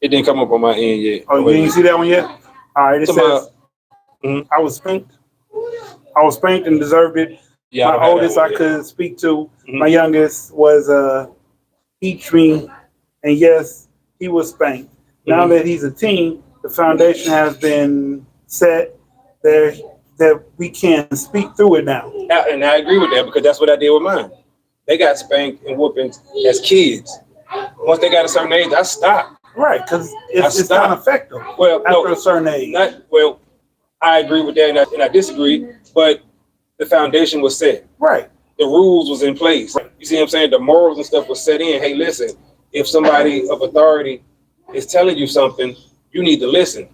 It didn't come up on my end yet. Oh, you didn't see that one yet? All right, it says, I was spanked and deserved it. Yeah, I My don't have that oldest one I yet. could speak to. Mhm. My youngest was each me, and yes, he was spanked. Now Mhm. that he's a teen, the foundation has been set there that we can speak through it now. And I agree with that because that's what I did with mine. They got spanked and whoopings as kids. Once they got a certain age, I stopped. Right, because I it's not stopped. effective Well, after no, a certain age. not well. I agree with that, and I disagree. But the foundation was set. Right, The rules was in place. You see what I'm saying? The morals and stuff was set in. Hey, listen, if somebody of authority is telling you something, you need to listen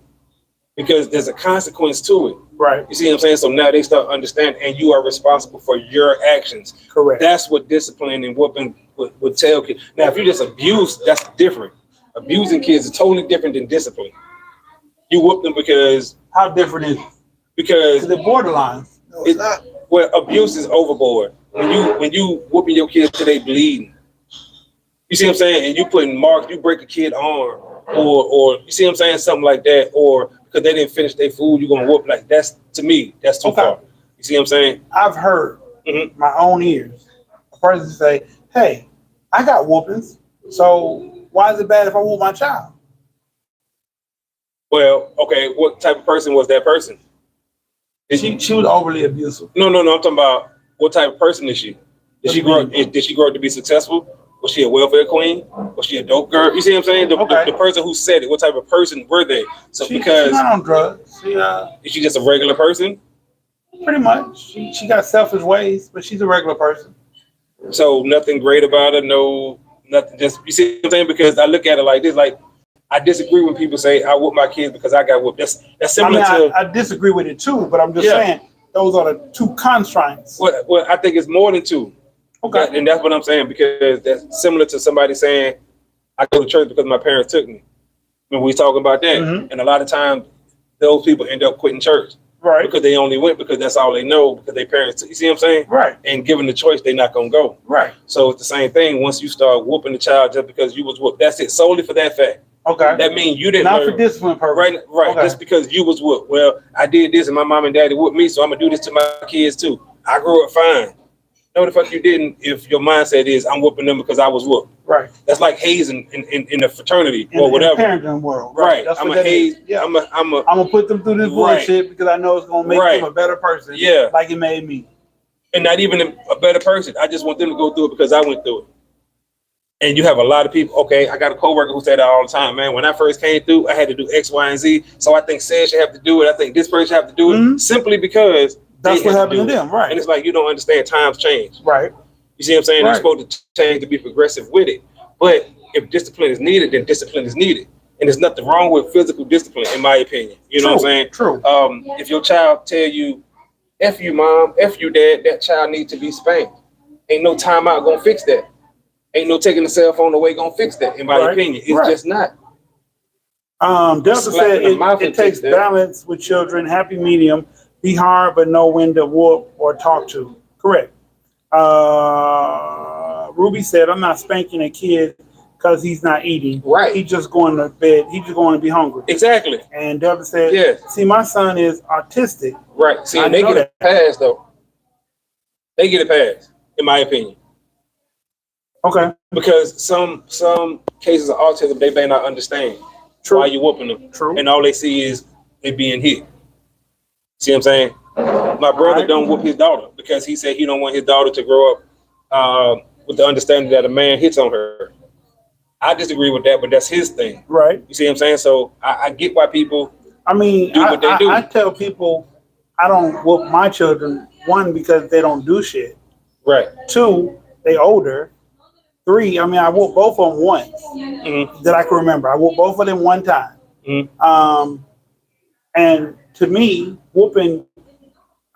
because there's a consequence to it. right, You see what I'm saying? So now they start understanding, and you are responsible for your actions. correct. That's what discipline and whooping would tell kids. Now, if you just abuse, that's different. Abusing kids is totally different than discipline. You whoop them How different is it? because They're borderlines. No, it's not. well, abuse is overboard. When you whooping your kids till they bleeding, you see what I'm saying? And you putting marks, you break a kid arm, or you see what I'm saying, something like that, or because they didn't finish their food, you're gonna whoop. Like that's to me, that's too Okay. far. You see what I'm saying? I've heard Mhm. my own ears a person say, "Hey, I got whoopings, so why is it bad if I whoop my child?" Well, okay, what type of person was that person? Did She was overly abusive. No. I'm talking about what type of person is she? Did she grow? Did she grow up to be successful? Was she a welfare queen? Was she a dope girl? You see what I'm saying? The person who said it. What type of person were they? So She's because not on drugs. is she just a regular person? Pretty much. She got selfish ways, but she's a regular person. So nothing great about her. No, nothing. Just you see what I'm saying? Because I look at it like this. Like I disagree when people say I whoop my kids because I got whooped. That's I similar mean, to. I disagree with it too, but I'm just Yeah. saying those are the two constraints. Well, I think it's more than two. Okay. And that's what I'm saying because that's similar to somebody saying I go to church because my parents took me. When we talking about that, Mhm. and a lot of times those people end up quitting church Right. because they only went because that's all they know because their parents. You see what I'm saying? Right. And given the choice, they're not gonna go. Right. So it's the same thing. Once you start whooping the child just because you was whooped, that's it. Solely for that fact. Okay. That means you didn't Not learn. for discipline purposes. Right. Okay. Just because you was whooped. Well, I did this and my mom and daddy whooped me, so I'm gonna do this to my kids too. I grew up fine. No, the fuck you didn't. If your mindset is I'm whooping them because I was whooped. Right. That's like hazing in the fraternity In, or whatever. in the parenting world. Right. That's I'm what a that is. haze. Yeah. I'm a. I'm gonna put them through this Right. bullshit because I know it's gonna make Right. them a better person. Yeah. Like it made me. And not even a better person. I just want them to go through it because I went through it. And you have a lot of people. Okay, I got a coworker who said that all the time. Man, when I first came through, I had to do X, Y, and Z. So I think Sage should have to do it. I think this person should have to do it Mhm. simply because That's they what have happened to do it. them. Right. And it's like you don't understand times change. Right. You see what I'm saying? Right. You're supposed to change to be progressive with it. But if discipline is needed, then discipline is needed. And there's nothing wrong with physical discipline, in my opinion. You know what I'm saying? True. If your child tell you, F you mom, F you dad, that child needs to be spanked. Ain't no timeout gonna fix that. Ain't no taking the cell phone away gonna fix that, in my Right. opinion. It's Right. just not. Delta Slap said in the mouth it and takes takes that. balance with children, happy medium, be hard but know when to whoop or talk to. Correct. Ruby said, I'm not spanking a kid because he's not eating. Right. He's just going to bed. He's just going to be hungry. Exactly. And Delta said, Yes. see, my son is autistic. Right. See, I and they know get a pass though. They get a pass, in my opinion. Okay. Because some cases of autism they may not understand True. why you whooping them. True. And all they see is they being hit. See what I'm saying? My brother Right. don't whoop his daughter because he said he don't want his daughter to grow up with the understanding that a man hits on her. I disagree with that, but that's his thing. Right. You see what I'm saying? So I get why people I mean, do what they do. I tell people I don't whoop my children, one, because they don't do shit. Right. Two, they older. Three, I mean, I whooped both of them once Mm-hmm. that I can remember. I whooped both of them one time. Mm-hmm. And to me, whooping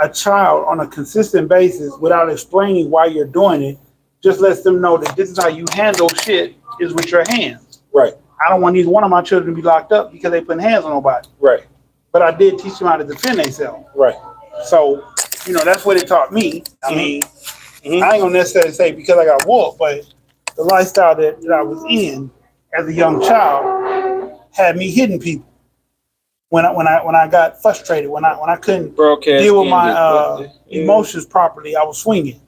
a child on a consistent basis without explaining why you're doing it just lets them know that this is how you handle shit is with your hands. Right. I don't want either one of my children to be locked up because they put hands on nobody. Right. But I did teach them how to defend themselves. Right. So, that's what it taught me. I mean, Mm-hmm. I ain't gonna necessarily say because I got whooped, but the lifestyle that I was in as a young child had me hitting people when I got frustrated, when I couldn't Broadcast deal with my yeah. emotions properly, I was swinging.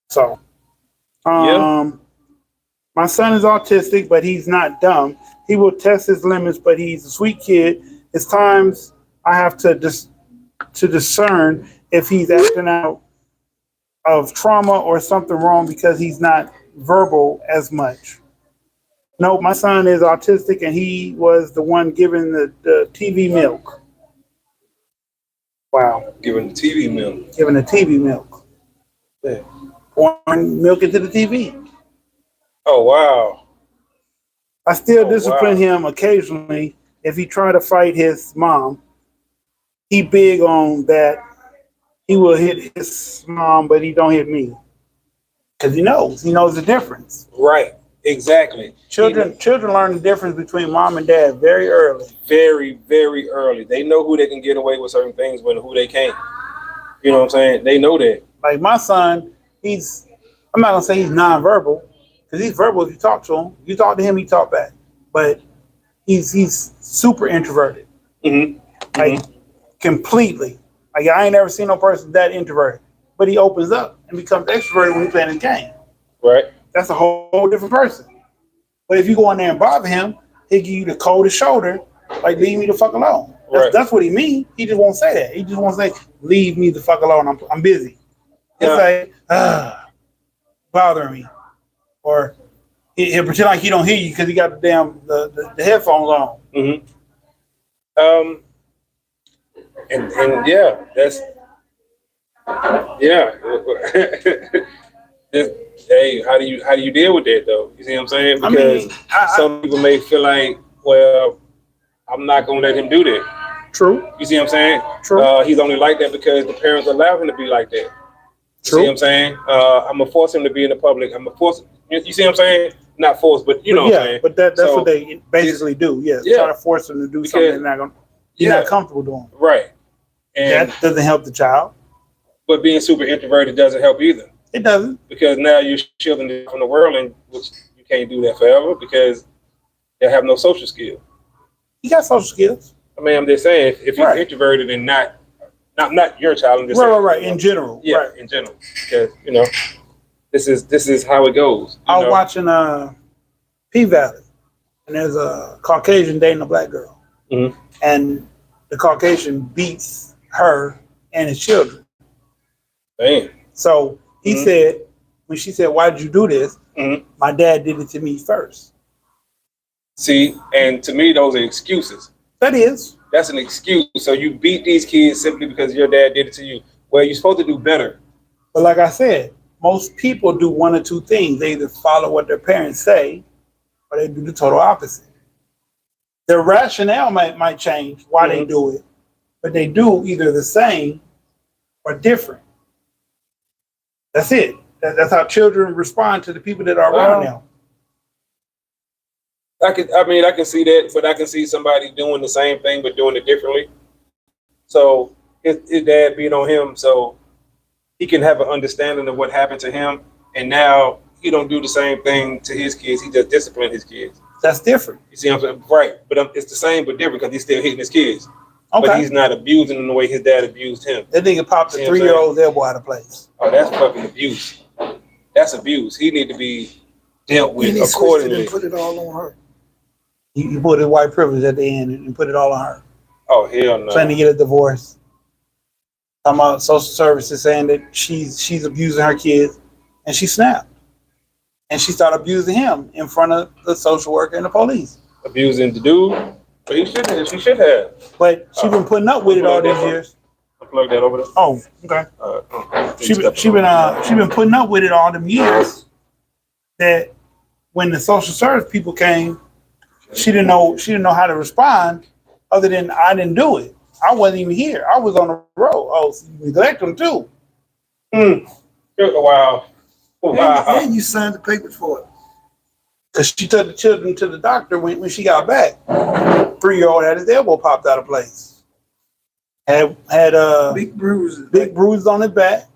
So, Yeah. my son is autistic, but he's not dumb. He will test his limits, but he's a sweet kid. It's times I have to discern if he's acting out of trauma or something wrong because he's not verbal as much. No, my son is autistic, and he was the one giving the TV milk. Wow, Giving the TV milk. giving the TV milk, Yeah. pouring milk into the TV. Oh wow. I still Oh discipline wow. him occasionally if he try to fight his mom. He big on that. He will hit his mom, but he don't hit me because he knows the difference. Right. Exactly. Children learn the difference between mom and dad very early. Very, very early. They know who they can get away with certain things with and who they can't. You know what I'm saying? They know that. Like my son, I'm not gonna say he's nonverbal because he's verbal if you talk to him. You talk to him, he talk back. But he's super introverted, Mm-hmm. like completely. Like I ain't never seen no person that introverted. But he opens up and becomes extroverted when he's playing his game. Right. That's a whole different person. But if you go in there and bother him, he'll give you the coldest shoulder, like leave me the fuck alone. That's what he mean. He just won't say that. He just won't say, leave me the fuck alone. I'm busy. He'll say, bothering me. Or he'll pretend like he don't hear you because he got the headphones on. Mm-hmm. And yeah, that's yeah. Hey, how do you deal with that though? You see what I'm saying? Because some people may feel like, well, I'm not gonna let him do that. True. You see what I'm saying? True. He's only like that because the parents allow him to be like that. True. See what I'm saying? I'm gonna force him to be in the public. I'm gonna force. You see what I'm saying? Not force, but you know what I'm saying. But that's what they basically do. Yes. Yeah. Try to force him to do something you're not comfortable doing. Right. And that doesn't help the child. But being super introverted doesn't help either. It doesn't. Because now you're shielding them from the world, and which you can't do that forever because they have no social skills. He got social skills. I mean, I'm just saying, if he's introverted and not your child, I'm just saying, right. In general, yeah, in general, because this is how it goes. I was watching P-Valley, and there's a Caucasian dating a black girl, and the Caucasian beats her and his children. Damn. So he said, when she said, "Why did you do this?" My dad did it to me first. See, and to me, those are excuses. That's an excuse. So you beat these kids simply because your dad did it to you. Well, you're supposed to do better. But like I said, most people do one or two things. They either follow what their parents say, or they do the total opposite. Their rationale might change why they do it, but they do either the same or different. That's it. That's how children respond to the people that are around them. I can see that, but I can see somebody doing the same thing but doing it differently. So his dad beat on him, so he can have an understanding of what happened to him, and now he don't do the same thing to his kids. He just discipline his kids. That's different. You see what I'm saying? Right, but it's the same but different because he's still hitting his kids. Okay. But he's not abusing them the way his dad abused him. That nigga popped a 3-year-old's elbow out of place. Oh, that's fucking abuse. That's abuse. He need to be dealt with accordingly. Put it all on her. He put his white privilege at the end and put it all on her. Oh, hell no. Trying to get a divorce. Talking about social services saying that she's abusing her kids, and she snapped. And she started abusing him in front of the social worker and the police. Abusing the dude? But she should have. But she's been putting up with it all these years. Unplug that over there. Oh, okay. She been putting up with it all them years. That when the social service people came, she didn't know how to respond other than I didn't do it. I wasn't even here. I was on the road. Oh, so you neglect them too. Wow. And you signed the papers for it. Because she took the children to the doctor when she got back. 3-year-old had his elbow popped out of place. Had big bruises. Big bruises on his back.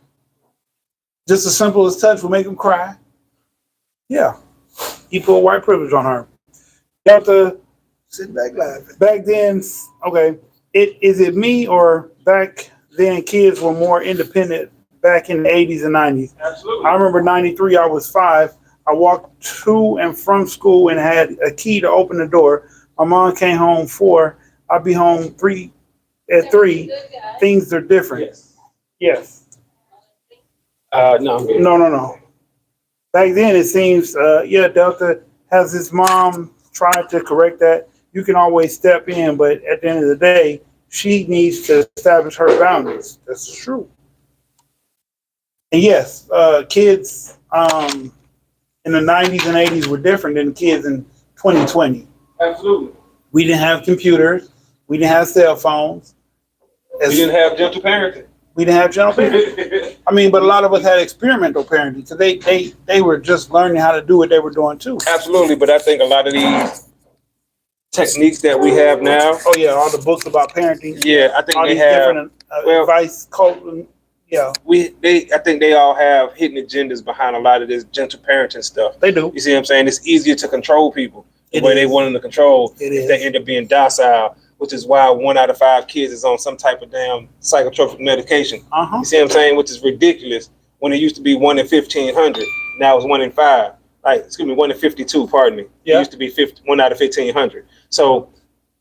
Just as simple as touch will make him cry. Yeah. He put white privilege on her. You have to Sitting back laughing. Back then, okay, is it me or back then kids were more independent back in the 80s and 90s? Absolutely. I remember 93, I was 5. I walked to and from school and had a key to open the door. My mom came home 4. I'd be home 3 at 3. Things are different. Yes. Yes. No, I'm good. No. Back then, it seems, Delta has his mom tried to correct that. You can always step in, but at the end of the day, she needs to establish her boundaries. That's true. And yes, kids in the 90s and 80s were different than kids in 2020. Absolutely. We didn't have computers. We didn't have cell phones. We didn't have gentle parenting. We didn't have gentle parenting. I mean, but a lot of us had experimental parenting. So they were just learning how to do what they were doing too. Absolutely, but I think a lot of these techniques that we have now. Oh yeah, all the books about parenting. Yeah, I think all they these have different advice, coaching. Yeah, I think they all have hidden agendas behind a lot of this gentle parenting stuff. they do. You see what I'm saying? It's easier to control people the It way they is. want them to control It if is. they end up being docile, which is why 1 out of 5 kids is on some type of damn psychotropic medication. Uh-huh. You see what I'm saying? Which is ridiculous when it used to be 1 in 1,500. Now it's 1 in 5. Like, 1 in 52, pardon me. Yeah. It used to be 1 out of 1,500. So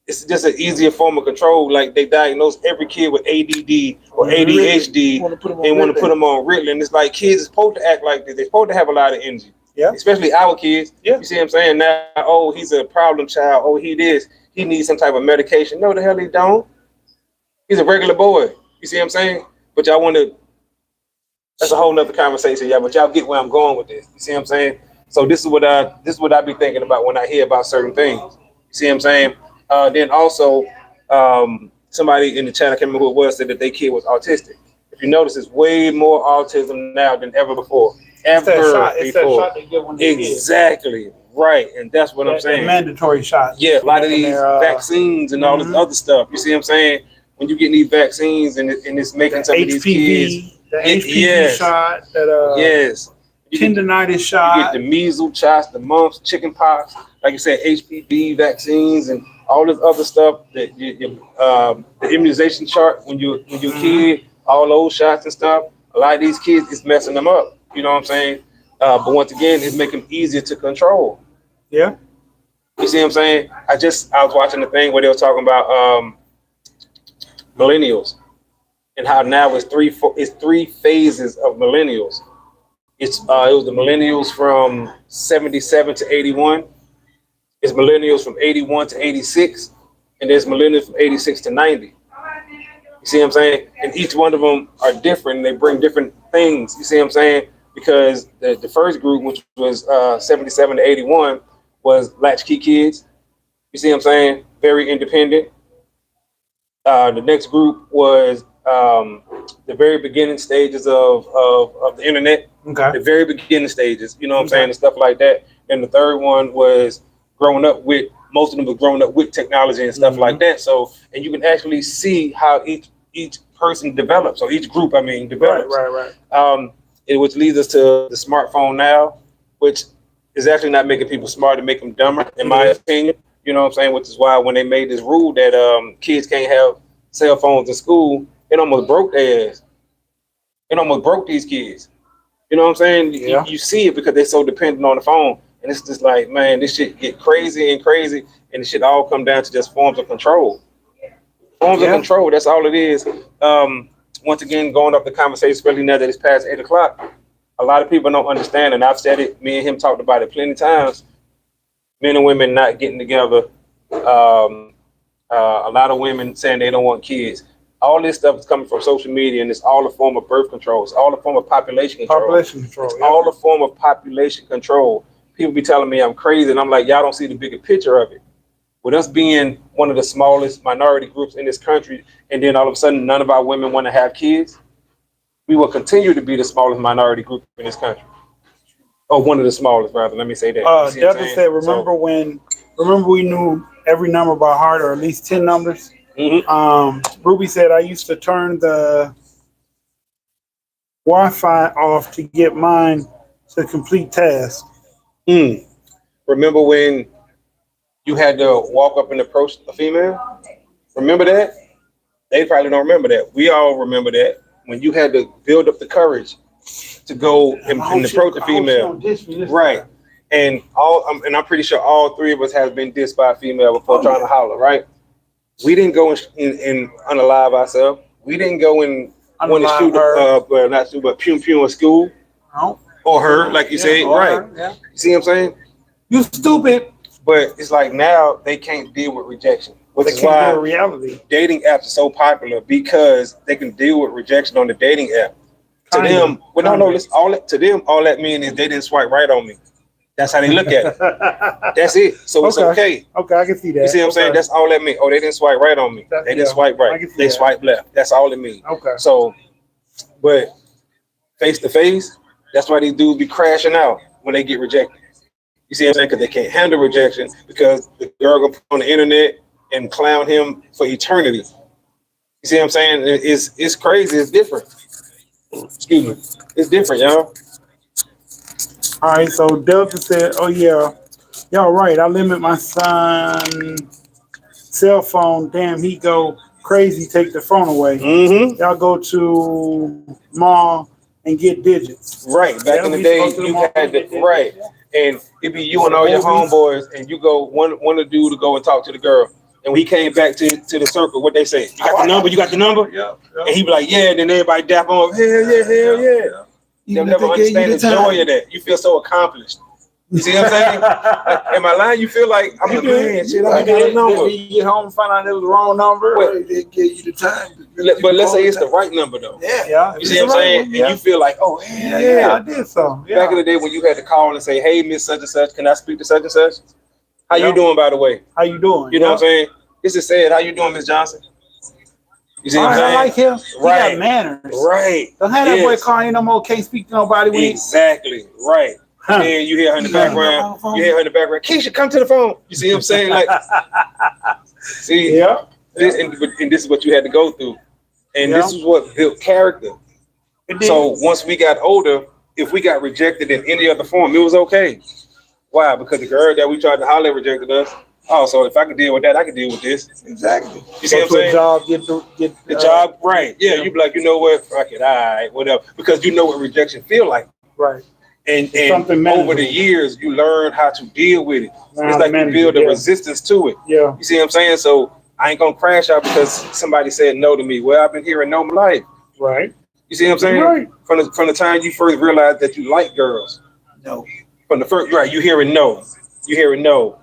it's just an easier form of control. Like, they diagnose every kid with ADD or ADHD Want to put them and want to Ritalin. put them on Ritalin. It's like kids are supposed to act like this. They're supposed to have a lot of energy. Yeah. Especially our kids. Yeah. You see what I'm saying? Now, oh, he's a problem child. Oh, he this. He needs some type of medication. No, the hell he don't. He's a regular boy. You see what I'm saying? But y'all want to, that's a whole nother conversation, yeah. But y'all get where I'm going with this. You see what I'm saying? So this is what I be thinking about when I hear about certain things. You see what I'm saying? Then also, somebody in the chat, I can't remember who it was, said that their kid was autistic. If you notice, it's way more autism now than ever before. It's that shot they give when they're kids. Exactly. Right. And that's what I'm saying. That mandatory shot. Yeah, a lot of these They're, vaccines and all this other stuff. You see what I'm saying? When you get these vaccines and it's making some of these kids. The HPV shot, that Yes. tendonitis You shot. get the measles shots, the mumps, chicken pox, like you said, HPV vaccines and all this other stuff. The immunization chart when you're a kid, all those shots and stuff. A lot of these kids is messing them up. You know what I'm saying? But once again, it's making them easier to control. Yeah. You see what I'm saying? I was watching the thing where they were talking about millennials and how now it's three phases of millennials. It was the millennials from 77 to 81. It's millennials from 81 to 86, and there's millennials from 86 to 90. You see what I'm saying? And each one of them are different. And they bring different things. You see what I'm saying? Because the first group, which was 77 to 81, was latchkey kids. You see what I'm saying? Very independent. The next group was the very beginning stages of the internet. Okay. The very beginning stages, you know what I'm saying, and stuff like that. And the third one was most of them were growing up with technology and stuff like that. So, and you can actually see how each person develops, or each group, develops. Right. Which leads us to the smartphone now, which is actually not making people smarter, make them dumber, in my opinion. You know what I'm saying? Which is why when they made this rule that kids can't have cell phones in school, it almost broke their ass. It almost broke these kids. You know what I'm saying? Yeah. You see it because they're so dependent on the phone. And it's just like, man, this shit get crazy and crazy. And it should all come down to just forms of control. Forms of control, that's all it is. Once again, going up the conversation, especially now that it's past 8 o'clock, a lot of people don't understand. And I've said it, me and him talked about it plenty of times. Men and women not getting together. A lot of women saying they don't want kids. All this stuff is coming from social media, and it's all a form of birth control. It's all a form of population control. It's all a form of population control. People be telling me I'm crazy, and I'm like, y'all don't see the bigger picture of it. With us being one of the smallest minority groups in this country, and then all of a sudden none of our women want to have kids, we will continue to be the smallest minority group in this country. Or one of the smallest, rather. Let me say that. Deborah said, remember we knew every number by heart, or at least 10 numbers? Ruby said, I used to turn the Wi-Fi off to get mine to complete tasks. Remember when you had to walk up and approach a female. Remember that? They probably don't remember that. We all remember that. When you had to build up the courage to go and approach a female. Right. And and I'm pretty sure all three of us have been dissed by a female before trying to holler, right? We didn't go and unalive ourselves. We didn't go and want to shoot well, not shoot, but pew in school. No. Or her, like you said, right. Yeah. You see what I'm saying? You stupid. But it's like now they can't deal with rejection. Which is why reality. Dating apps are so popular because they can deal with rejection on the dating app. To them, to them, all that means is they didn't swipe right on me. That's how they look at it. That's it. So it's okay. Okay, I can see that. You see what I'm saying? That's all that means. Oh, they didn't swipe right on me. They didn't swipe right. They swipe left. That's all it means. Okay. So, but face to face, that's why these dudes be crashing out when they get rejected. You see what I'm saying? Because they can't handle rejection because the girl gonna put on the internet and clown him for eternity. You see what I'm saying? It's crazy. It's different. Excuse me. It's different, y'all. All right, so Delta said, oh yeah, y'all right. I limit my son's cell phone. Damn, he go crazy, take the phone away. Mm-hmm. Y'all go to mall and get digits. Right. Back in the day, you had to, right. And it'd be you and all your homeboys, and you go one of dude to go and talk to the girl. And when he came back to the circle, what they say? You got the number? You got the number? Yeah. And he be like, yeah. And then everybody dap on, hell yeah. They'll never understand the joy of that. You feel so accomplished. You see what I'm saying? Like, in my line, you feel like I'm the man. Shit, I got a number. You get home and find out it was the wrong number. Well, they gave you the time. But let's say it's the right number though. Yeah. You see what I'm saying? And you feel like, oh yeah, I did so. Yeah. Back in the day when you had to call and say, hey, Miss Such and Such, can I speak to such and such? How you doing, by the way? How you doing? You know what I'm saying? This is said, how you doing, Miss Johnson? You see what I'm saying? I like him. Right. He got manners. Right. Don't have that boy calling you no more. Can't speak to nobody. Exactly. Right. And then you hear her in the background. Keisha, come to the phone. You see what I'm saying? Like, see, this, and this is what you had to go through. And this is what built character. So once we got older, if we got rejected in any other form, it was okay. Why? Because the girl that we tried to holler rejected us. Oh, so if I could deal with that, I could deal with this. Exactly. You see what I'm saying? Job, get the job, right. Yeah, you be like, you know what? Fuck it, all right, whatever. Because you know what rejection feel like. Right. And over the years, you learn how to deal with it. It's like you build a resistance to it. Yeah. You see what I'm saying? So I ain't gonna crash out because somebody said no to me. Well, I've been hearing no my life. Right. You see what I'm saying? Right. From the time you first realized that you like girls. No. From the first, right? You hearing no. You hearing no,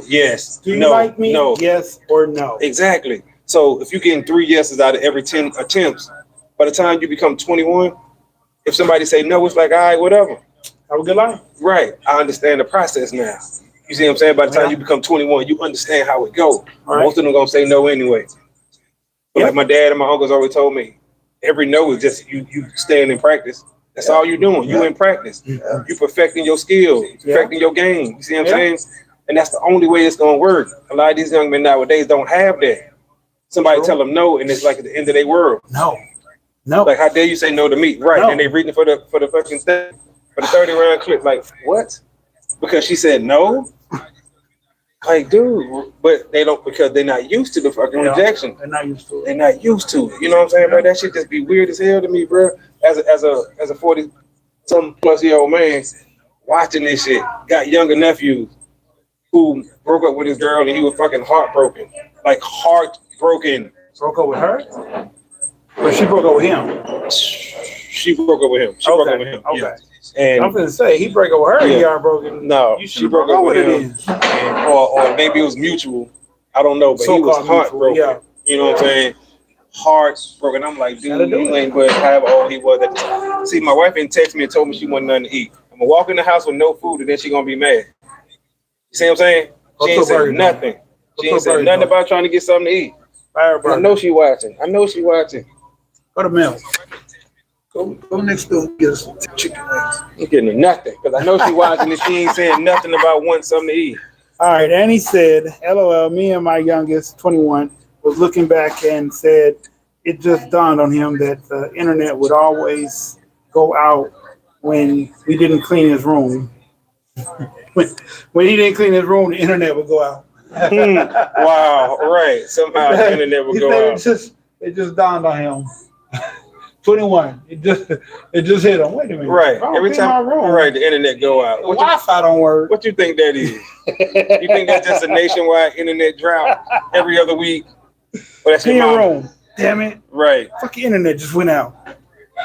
yes. Do you like me? No. Yes or no. Exactly. So if you're getting 3 yeses out of every 10 attempts, by the time you become 21. If somebody say no, it's like, all right, whatever. Have a good life. Right. I understand the process now. You see what I'm saying? By the time you become 21, you understand how it goes. Right. Most of them going to say no anyway. But like my dad and my uncles always told me, every no is just you staying in practice. That's all you're doing. You in practice. You perfecting your skill, perfecting your game. You see what I'm saying? And that's the only way it's going to work. A lot of these young men nowadays don't have that. Somebody tell them no, and it's like at the end of their world. No. Like, how dare you say no to me? Right. And they reading for the fucking thing, for the 30-round clip. Like, what? Because she said no? Like, dude, but they don't, because they're not used to the fucking rejection. They're not used to it. They're not used to it. You know what I'm saying, bro? That shit just be weird as hell to me, bro. As a 40-some plus year old man watching this shit, got younger nephews who broke up with his girl and he was fucking heartbroken. Like, heartbroken. Broke up with her? But she broke up with him. She broke up with him. She broke up with him. Okay. Yeah. And I'm gonna say he broke up with her. He heartbroken. No, she broke up with him. Or maybe it was mutual. I don't know, but he was heartbroken. Yeah. You know what I'm saying? Heartbroken. I'm like, dude, you ain't but however old he was at the time. See, my wife didn't text me and told me she wanted nothing to eat. I'm gonna walk in the house with no food and then she gonna be mad. You see what I'm saying? She ain't said nothing. She ain't said nothing about trying to get something to eat. I know she watching. Go to Mel. Go next door and get us some chicken wings. I'm getting nothing because I know she watching and she ain't saying nothing about wanting something to eat. All right, Annie said, LOL, me and my youngest, 21, was looking back and said it just dawned on him that the internet would always go out when we didn't clean his room. when he didn't clean his room, the internet would go out. Wow, right. Somehow the internet will He go said out. it just dawned on him. 21. It just hit him. Wait a minute. Right. If I don't Every clean my time, room, right, the internet go out. the Wi-Fi don't work. What you think that is? You think that's just a nationwide internet drought every other week? Well, that's Clean your your mama. room. Damn it. Right. Fucking internet just went out.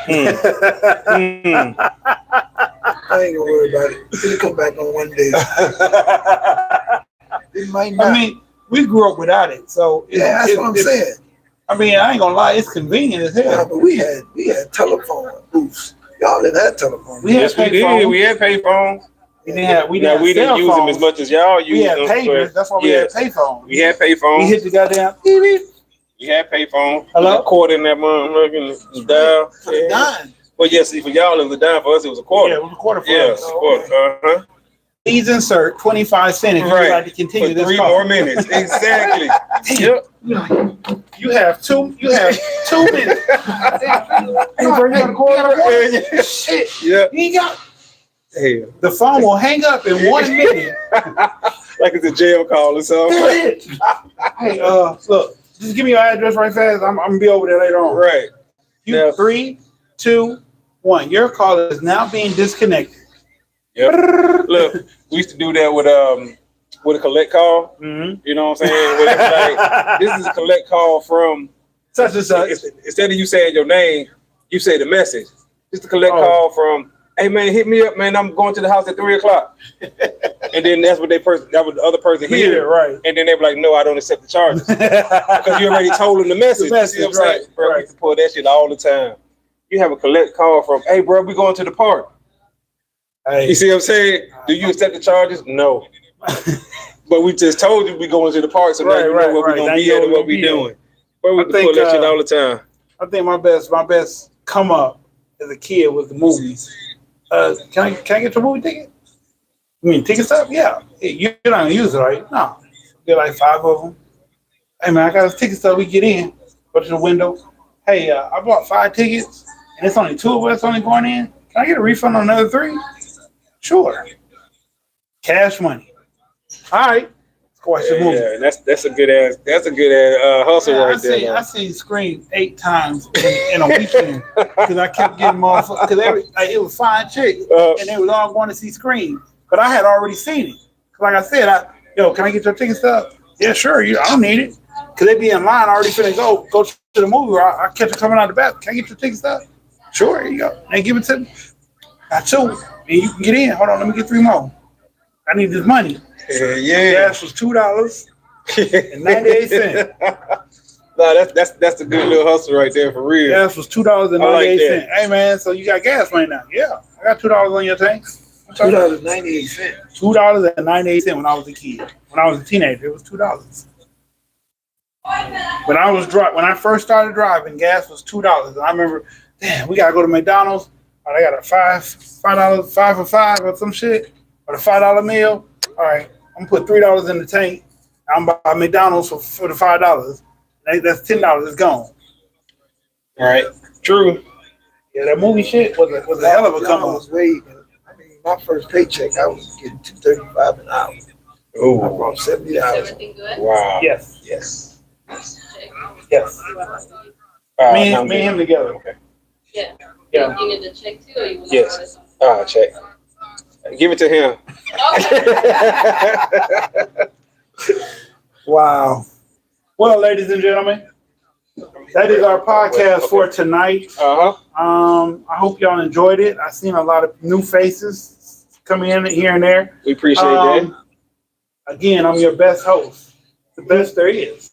Mm. I ain't gonna worry about it. It'll come back on one day. It might not. I mean, we grew up without it, so yeah, that's what I'm saying. I mean, I ain't gonna lie, it's convenient as Yeah, hell. but we had telephone booths. Y'all didn't have telephone. We had Yes, we pay did. phones. We had pay phones. We didn't have Now we cell didn't use them phones. as much as y'all use We had them. pagers. but That's why we yes, had pay phones. we had pay We phones. hit the goddamn beep, beep. We had pay phones. Hello? A quarter in that motherfucking dial. Yeah. Dime. Well, yes, see, for y'all it was a dime. For us, it was a Yeah, quarter. it was a quarter for Yeah, us. a quarter. Uh-huh. Please insert 25 cents if you would Right. like to continue For this 3 call. more minutes. Exactly. Yep. You have 2 minutes. Hey, bro, you got a quarter? Shit. Yeah. You ain't got. Hey, The phone will hang up in 1 minute. like it's a jail call or something. That's it. Hey, look, just give me your address right fast. I'm gonna be over there later on. Right. You Yeah. 3, 2, 1. Your call is now being disconnected. Yep. Look, we used to do that with a collect call. Mm-hmm. You know what I'm saying? Where it's like, this is a collect call from Such and such. instead of you saying your name, you say the message. Just a collect Oh. call from, hey man, hit me up, man. I'm going to the house at 3:00. And then that's what that was the other person Yeah, here. right. And then they be like, no, I don't accept the charges. Because you already told them the message. The message, You see what I'm saying? right, Bro, we right. used to pull that shit all the time. You have a collect call from, hey bro, we going to the park. Hey. You see what I'm saying? Do you accept the charges? No. But we just told you we going to the park, so now you know Right, what right. we're Now gonna be you know at and what what we we be at. doing. But we I used to pull think, that shit all the time. I think my best come up as a kid was the movies. Can I get your movie ticket? You mean ticket stuff? Yeah. Hey, you're not gonna use it, right? No. Get like 5 of them. Hey man, I got a ticket stub. We get in. Go to the window. Hey, I bought 5 tickets, and it's only 2 of us only going in. Can I get a refund on another 3? Sure. Cash money. All right. Let's go watch the movie. Yeah, that's a good ass hustle Yeah, right there. I seen Scream 8 times in a weekend because I kept getting motherfuckers. Because it was 5 chicks and they was all going to see Scream, but I had already seen it. Like I said, can I get your ticket stub? Yeah, sure. I don't need it because they be in line already finna go to the movie. Or I catch it coming out the back. Can I get your ticket stub? Sure. Here you go. And give it to me. Got 2, and you can get in. Hold on, let me get 3 more. I need this money. Yeah. Gas was $2.98. No, that's a good little hustle right there for real. Gas was $2.98. that. Hey man, so you got gas right now? Yeah, I got $2 on your tank. $2.98. $2.98 when I was a kid. When I was a teenager, it was $2. When I first started driving, gas was $2. And I remember, damn, we gotta go to McDonald's. Oh, they got a $5 for 5 or some shit, or the $5 meal. All right, I'm gonna put $3 in the tank. I'm buy McDonald's for the $5. That's $10. It's gone. All right. True. Yeah, that movie shit was a hell of a come up. My first paycheck, I was getting $2.35 an hour. I Oh, brought $70. Everything good? wow. Yes. Yes. Yes. Me and him together. Okay. Yeah. Yeah. You need the check too, or you want Yes. Check. Give it to him. Okay. Wow. Well, ladies and gentlemen, that is our podcast for tonight. Uh-huh. I hope y'all enjoyed it. I've seen a lot of new faces coming in here and there. We appreciate that. Again, I'm your best host, the best there is.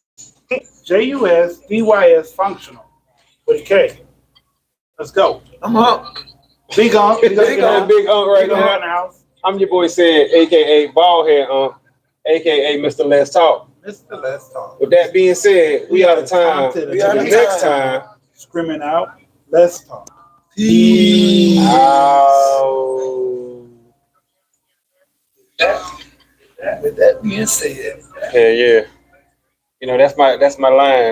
JUSDYS Functional with a K. Let's go. I'm up. Big Unc. Big Unc right Big Unc there. in the house. I'm your boy Sid, aka Baldhead, aka Mr. Let's Talk. Mr. Let's Talk. With that being said, we out of time. We out Until of next time. time. Screaming out. Let's talk. Peace. Out. With that being said. Yeah. You know, that's my line.